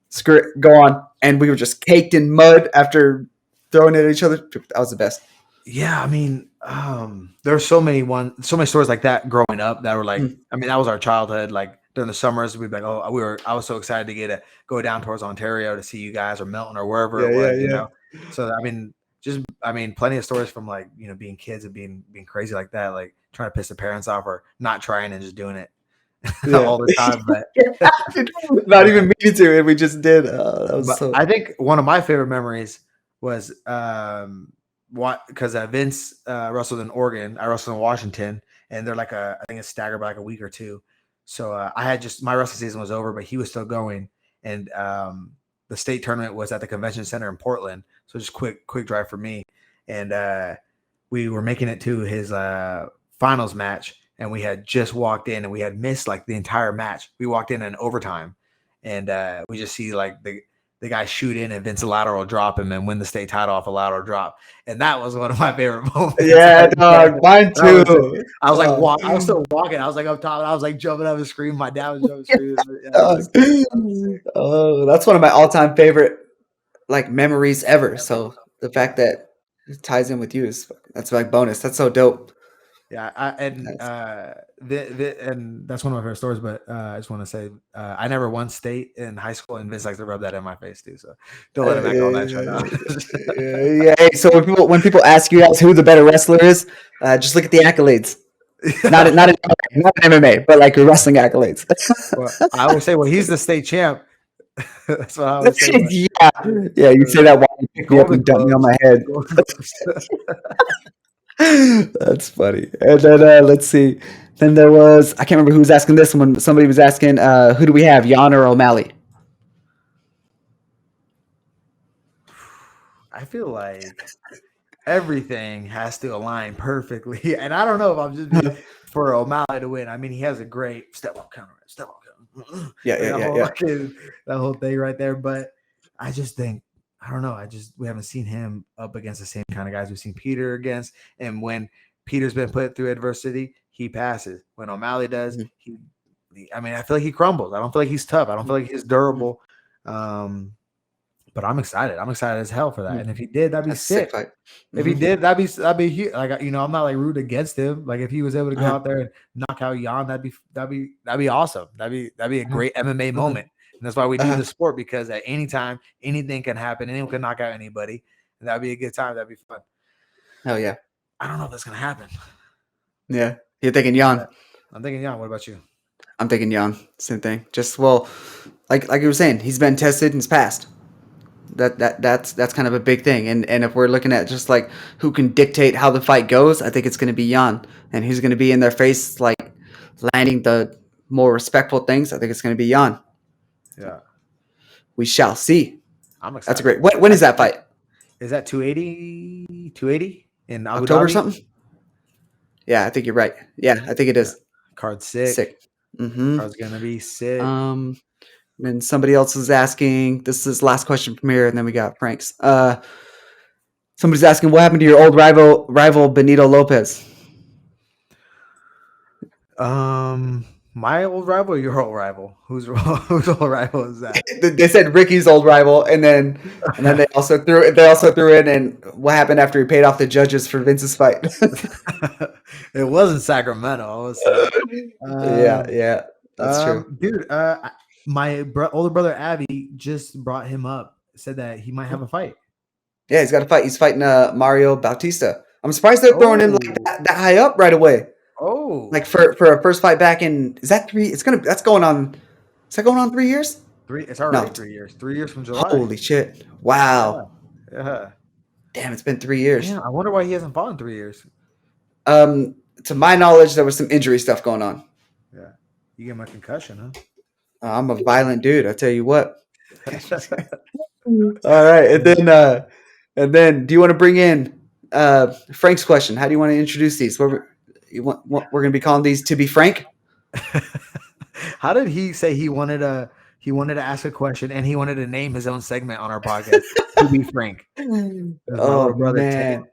[SPEAKER 1] "Screw it, go on," and we were just caked in mud after throwing it at each other. That was the best.
[SPEAKER 2] Yeah, I mean, there's so many stories like that growing up that were like,
[SPEAKER 1] Mm.
[SPEAKER 2] I mean, that was our childhood. Like during the summers, we'd be like, oh, I was so excited to go down towards Ontario to see you guys or Milton or wherever
[SPEAKER 1] Yeah,
[SPEAKER 2] it
[SPEAKER 1] yeah,
[SPEAKER 2] was, you
[SPEAKER 1] yeah,
[SPEAKER 2] know. So I mean, plenty of stories from like being kids and being crazy like that, like trying to piss the parents off or not trying and just doing it
[SPEAKER 1] yeah.
[SPEAKER 2] all the time.
[SPEAKER 1] Not
[SPEAKER 2] But
[SPEAKER 1] even meaning to, and we just did. Oh, that was
[SPEAKER 2] But
[SPEAKER 1] so.
[SPEAKER 2] I think one of my favorite memories was what because Vince wrestled in Oregon, I wrestled in Washington, and they're like I think it's staggered by like a week or two. So I had just my wrestling season was over, but he was still going, and the state tournament was at the convention center in Portland. So just quick drive for me, and we were making it to his finals match, and we had just walked in, and we had missed like the entire match. We walked in overtime, and we just see like the guy shoot in and Vince lateral drop him and win the state title off a lateral drop. And that was one of my favorite moments.
[SPEAKER 1] Yeah, dog. Mine
[SPEAKER 2] That was sick.
[SPEAKER 1] too.
[SPEAKER 2] I was like, I was still walking. I was like up top and I was like jumping up and screaming. My dad was jumping and screaming. Yeah, that
[SPEAKER 1] Dog.
[SPEAKER 2] was sick. That was sick.
[SPEAKER 1] Oh, that's one of my all-time favorite like memories ever. So the
[SPEAKER 2] Yeah.
[SPEAKER 1] fact that it ties in with you that's like bonus. That's so dope.
[SPEAKER 2] Yeah,
[SPEAKER 1] That's,
[SPEAKER 2] and that's one of my favorite stories. But I just want to say, I never won state in high school, and Vince likes to rub that in my face too. So don't let him act all nice right
[SPEAKER 1] yeah,
[SPEAKER 2] now.
[SPEAKER 1] yeah, yeah. Hey, so when people ask you guys who the better wrestler is, just look at the accolades. Not in MMA, but like your wrestling accolades.
[SPEAKER 2] Well, I always say, well, he's the state champ. That's what I always say. But
[SPEAKER 1] Yeah, yeah. You say that
[SPEAKER 2] uh,
[SPEAKER 1] while you pick me up
[SPEAKER 2] Golden
[SPEAKER 1] and dump me on
[SPEAKER 2] Globes,
[SPEAKER 1] my head.
[SPEAKER 2] Golden Globes.
[SPEAKER 1] That's funny. And then let's see. Then there was I can't remember who was asking this one. Somebody was asking, who do we have, Jan or O'Malley?
[SPEAKER 2] I feel like everything has to align perfectly, and I don't know if I'm just being for O'Malley to win. I mean, he has a great step up counter,
[SPEAKER 1] Yeah,
[SPEAKER 2] like
[SPEAKER 1] yeah,
[SPEAKER 2] that
[SPEAKER 1] yeah,
[SPEAKER 2] whole
[SPEAKER 1] yeah.
[SPEAKER 2] that whole thing right there. But I just think I don't know. We haven't seen him up against the same kind of guys we've seen Peter against, and when Peter's been put through adversity, he passes. When O'Malley does,
[SPEAKER 1] Mhm,
[SPEAKER 2] I mean, I feel like he crumbles. I don't feel like he's tough. I don't feel like he's
[SPEAKER 1] mhm,
[SPEAKER 2] durable. Um, but I'm excited. I'm excited as hell for that.
[SPEAKER 1] mhm.
[SPEAKER 2] And if he did, that'd be
[SPEAKER 1] That's a sick
[SPEAKER 2] sick.
[SPEAKER 1] fight.
[SPEAKER 2] If he
[SPEAKER 1] Hmm.
[SPEAKER 2] did, that'd be huge. Like I'm not like rude against him. Like if he was able to go
[SPEAKER 1] Uh-huh,
[SPEAKER 2] out there and knock out Jan, that'd be awesome. That'd be a
[SPEAKER 1] uh-huh,
[SPEAKER 2] great MMA
[SPEAKER 1] uh-huh,
[SPEAKER 2] moment. And that's why we need
[SPEAKER 1] uh-huh.
[SPEAKER 2] the sport because at any time, anything can happen. Anyone can knock out anybody, and that'd be a good time. That'd be fun.
[SPEAKER 1] Hell yeah.
[SPEAKER 2] I don't know if that's gonna happen.
[SPEAKER 1] Yeah. You're thinking
[SPEAKER 2] Yeah.
[SPEAKER 1] Jan.
[SPEAKER 2] I'm thinking Jan. What about you?
[SPEAKER 1] I'm thinking Jan. Same thing. Just well, like you were saying, he's been tested and he's passed. That's kind of a big thing. And if we're looking at just like who can dictate how the fight goes, I think it's going to be Jan, and he's going to be in their face like landing the more respectful things. I think it's going to be Jan. So
[SPEAKER 2] Yeah,
[SPEAKER 1] we shall see.
[SPEAKER 2] I'm
[SPEAKER 1] That's a
[SPEAKER 2] excited.
[SPEAKER 1] great. When is that fight?
[SPEAKER 2] Is that 280? 280 in Abu
[SPEAKER 1] October or
[SPEAKER 2] Dhabi?
[SPEAKER 1] something? Yeah, I think you're right. Yeah, I think it
[SPEAKER 2] Yeah.
[SPEAKER 1] is.
[SPEAKER 2] Card sick.
[SPEAKER 1] Sick. Mm-hmm.
[SPEAKER 2] Card's gonna be sick.
[SPEAKER 1] Um, and somebody else is asking. This is last question from here, and then we got Frank's. Somebody's asking what happened to your old rival Benito Lopez.
[SPEAKER 2] Um, My old rival or your old rival? Whose old rival is that?
[SPEAKER 1] They said Ricky's old rival, and then they also threw in and what happened after he paid off the judges for Vince's fight.
[SPEAKER 2] It wasn't Sacramento. I would say.
[SPEAKER 1] Yeah,
[SPEAKER 2] Um,
[SPEAKER 1] yeah, that's true.
[SPEAKER 2] Dude, my older brother Abby just brought him up. Said that he might have a fight.
[SPEAKER 1] Yeah, he's got to fight. He's fighting Mario Bautista. I'm surprised they're throwing him like
[SPEAKER 2] Oh,
[SPEAKER 1] that high up right away. Like
[SPEAKER 2] oh,
[SPEAKER 1] for a first fight back in, is that three? That's going on. Is that going on 3 years?
[SPEAKER 2] three. It's already
[SPEAKER 1] No.
[SPEAKER 2] 3 years. 3 years from July.
[SPEAKER 1] Holy shit!
[SPEAKER 2] Yeah,
[SPEAKER 1] Wow.
[SPEAKER 2] yeah.
[SPEAKER 1] Damn, it's been 3 years.
[SPEAKER 2] Damn, I wonder why he hasn't fought in 3 years.
[SPEAKER 1] To my knowledge, there was some injury stuff going on.
[SPEAKER 2] Yeah, you get my concussion,
[SPEAKER 1] I'm a violent dude. I tell you what.
[SPEAKER 2] huh?
[SPEAKER 1] All right, and then, do you want to bring in Frank's question? How do you want to introduce these? We're going to be calling these to be Frank.
[SPEAKER 2] How did he say he wanted to ask a question and he wanted to name his own segment on our podcast? To be frank, it was my
[SPEAKER 1] Oh
[SPEAKER 2] little brother Tate,
[SPEAKER 1] man,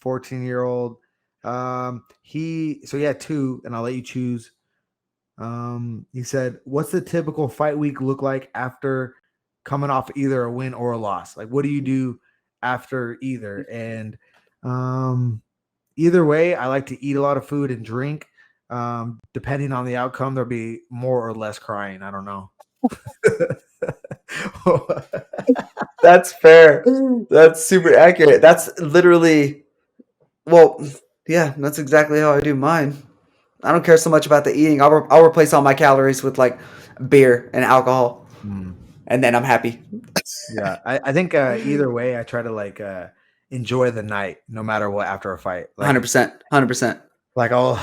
[SPEAKER 2] 14-year-old. He had two, and I'll let you choose. He said, "What's the typical fight week look like after coming off either a win or a loss? Like, what do you do after either?" And either way, I like to eat a lot of food and drink. Depending on the outcome, there'll be more or less crying. I don't know.
[SPEAKER 1] that's fair. That's super accurate. That's literally well, yeah. That's exactly how I do mine. I don't care so much about the eating. I'll replace all my calories with like beer and alcohol,
[SPEAKER 2] Hmm.
[SPEAKER 1] and then I'm happy.
[SPEAKER 2] Yeah, I think either way, I try to like enjoy the night, no matter what, after a fight.
[SPEAKER 1] 100%, 100%.
[SPEAKER 2] Like I'll,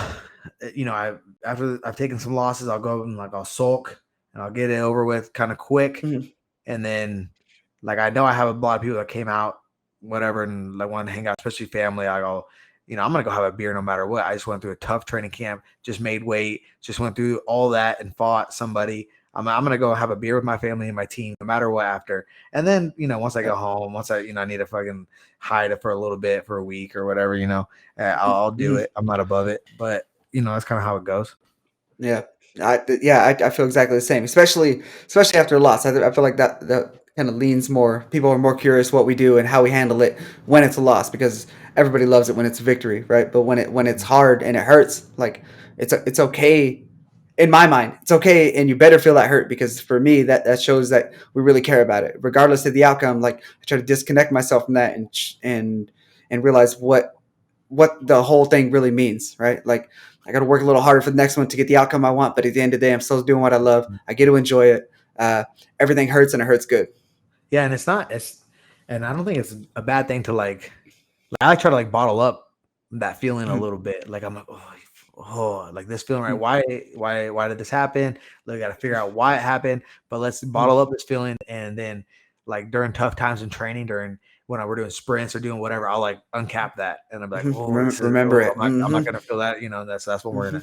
[SPEAKER 2] I after I've taken some losses, I'll go and like I'll sulk and I'll get it over with kind of quick,
[SPEAKER 1] Mhm.
[SPEAKER 2] and then like I know I have a lot of people that came out, whatever, and like want to hang out, especially family. I go, I'm gonna go have a beer no matter what. I just went through a tough training camp, just made weight, just went through all that and fought somebody. I'm gonna go have a beer with my family and my team, no matter what after. And then once I go home, once I need to fucking hide it for a little bit for a week or whatever, I'll do
[SPEAKER 1] Mhm.
[SPEAKER 2] it. I'm not above it, but that's kind of how it goes.
[SPEAKER 1] Yeah, I feel exactly the same. Especially after a loss. I feel like that kind of leans more. People are more curious what we do and how we handle it when it's a loss because everybody loves it when it's a victory, right? But when it's hard and it hurts, like it's okay. In my mind, it's okay, and you better feel that hurt because for me, that shows that we really care about it, regardless of the outcome. Like I try to disconnect myself from that and realize what the whole thing really means, right? Like I got to work a little harder for the next one to get the outcome I want, but at the end of the day, I'm still doing what I love. I get to enjoy it. Everything hurts and it hurts good.
[SPEAKER 2] Yeah, and and I don't think it's a bad thing to I like try to like bottle up that feeling a
[SPEAKER 1] Mhm.
[SPEAKER 2] little bit. Like I'm like, oh, like this feeling right.
[SPEAKER 1] Mhm.
[SPEAKER 2] Why did this happen? Like, got to figure out why it happened. But let's
[SPEAKER 1] Mhm.
[SPEAKER 2] bottle up this feeling, and then like during tough times in training, during when we're doing sprints or doing whatever, I'll like uncap that, and I'm like, oh, this is
[SPEAKER 1] Remember
[SPEAKER 2] oh,
[SPEAKER 1] it.
[SPEAKER 2] I'm not gonna feel that. That's when we're
[SPEAKER 1] Hmm.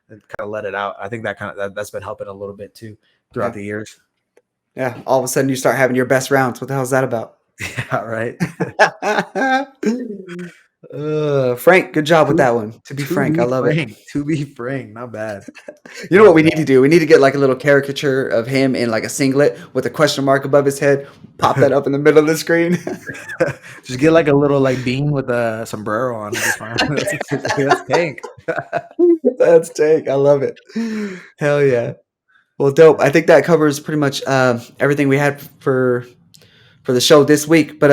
[SPEAKER 2] gonna kind of let it out. I think that's been helping a little bit too throughout
[SPEAKER 1] Yeah.
[SPEAKER 2] the years.
[SPEAKER 1] Yeah. All of a sudden, you start having your best rounds. What the hell is that about?
[SPEAKER 2] Yeah, right.
[SPEAKER 1] Frank, good job with
[SPEAKER 2] to
[SPEAKER 1] that one. To be
[SPEAKER 2] to
[SPEAKER 1] frank, I
[SPEAKER 2] be
[SPEAKER 1] love it.
[SPEAKER 2] frank, to be frank, not bad,
[SPEAKER 1] You know what
[SPEAKER 2] not
[SPEAKER 1] we
[SPEAKER 2] bad.
[SPEAKER 1] need to do? We need to get like a little caricature of him in like a singlet with a question mark above his head. Pop that up in the middle of the screen.
[SPEAKER 2] Just get like a little like bean with a sombrero on. It'll be fine. That's Tank.
[SPEAKER 1] That's take. I love it. Hell yeah. Well, dope. I think that covers pretty much everything we had for the show this week. But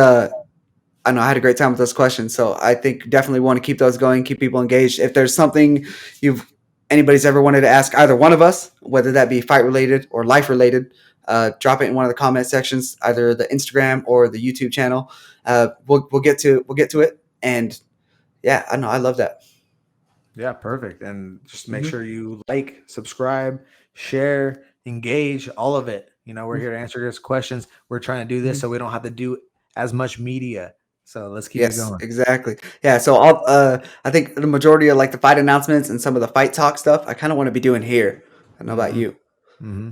[SPEAKER 1] I know I had a great time with those questions, so I think definitely want to keep those going, keep people engaged. If there's something you've anybody's ever wanted to ask either one of us, whether that be fight related or life related, drop it in one of the comment sections, either the Instagram or the YouTube channel. We'll get to it, and yeah, I know I love that.
[SPEAKER 2] Yeah, perfect. And just make
[SPEAKER 1] Hmm.
[SPEAKER 2] sure you like, subscribe, share, engage, all of it. We're here to answer your questions. We're trying to do this
[SPEAKER 1] Hmm.
[SPEAKER 2] so we don't have to do as much media. So let's keep it
[SPEAKER 1] Yes,
[SPEAKER 2] going.
[SPEAKER 1] exactly. Yeah, so I think the majority of like the fight announcements and some of the fight talk stuff, I kind of want to be doing here. I don't know about
[SPEAKER 2] Hmm.
[SPEAKER 1] you.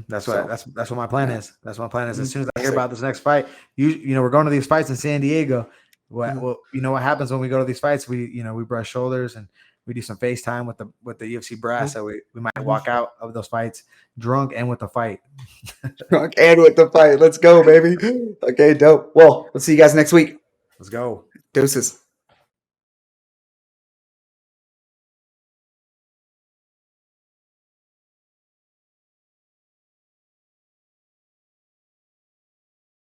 [SPEAKER 2] That's what
[SPEAKER 1] So
[SPEAKER 2] that's what my plan
[SPEAKER 1] yeah.
[SPEAKER 2] is. That's my plan is. As
[SPEAKER 1] Mhm.
[SPEAKER 2] soon as I
[SPEAKER 1] Yes,
[SPEAKER 2] hear
[SPEAKER 1] sir.
[SPEAKER 2] about this next fight, we're going to these fights in San Diego. What
[SPEAKER 1] Uh-huh.
[SPEAKER 2] well, what happens when we go to these fights? We brush shoulders and we do some FaceTime with the UFC brass. So we might
[SPEAKER 1] Mhm.
[SPEAKER 2] walk out of those fights drunk and with the fight.
[SPEAKER 1] Drunk and with the fight. Let's go, baby. Okay, dope. Well, we'll see you guys next week.
[SPEAKER 2] Let's go.
[SPEAKER 1] Deuces.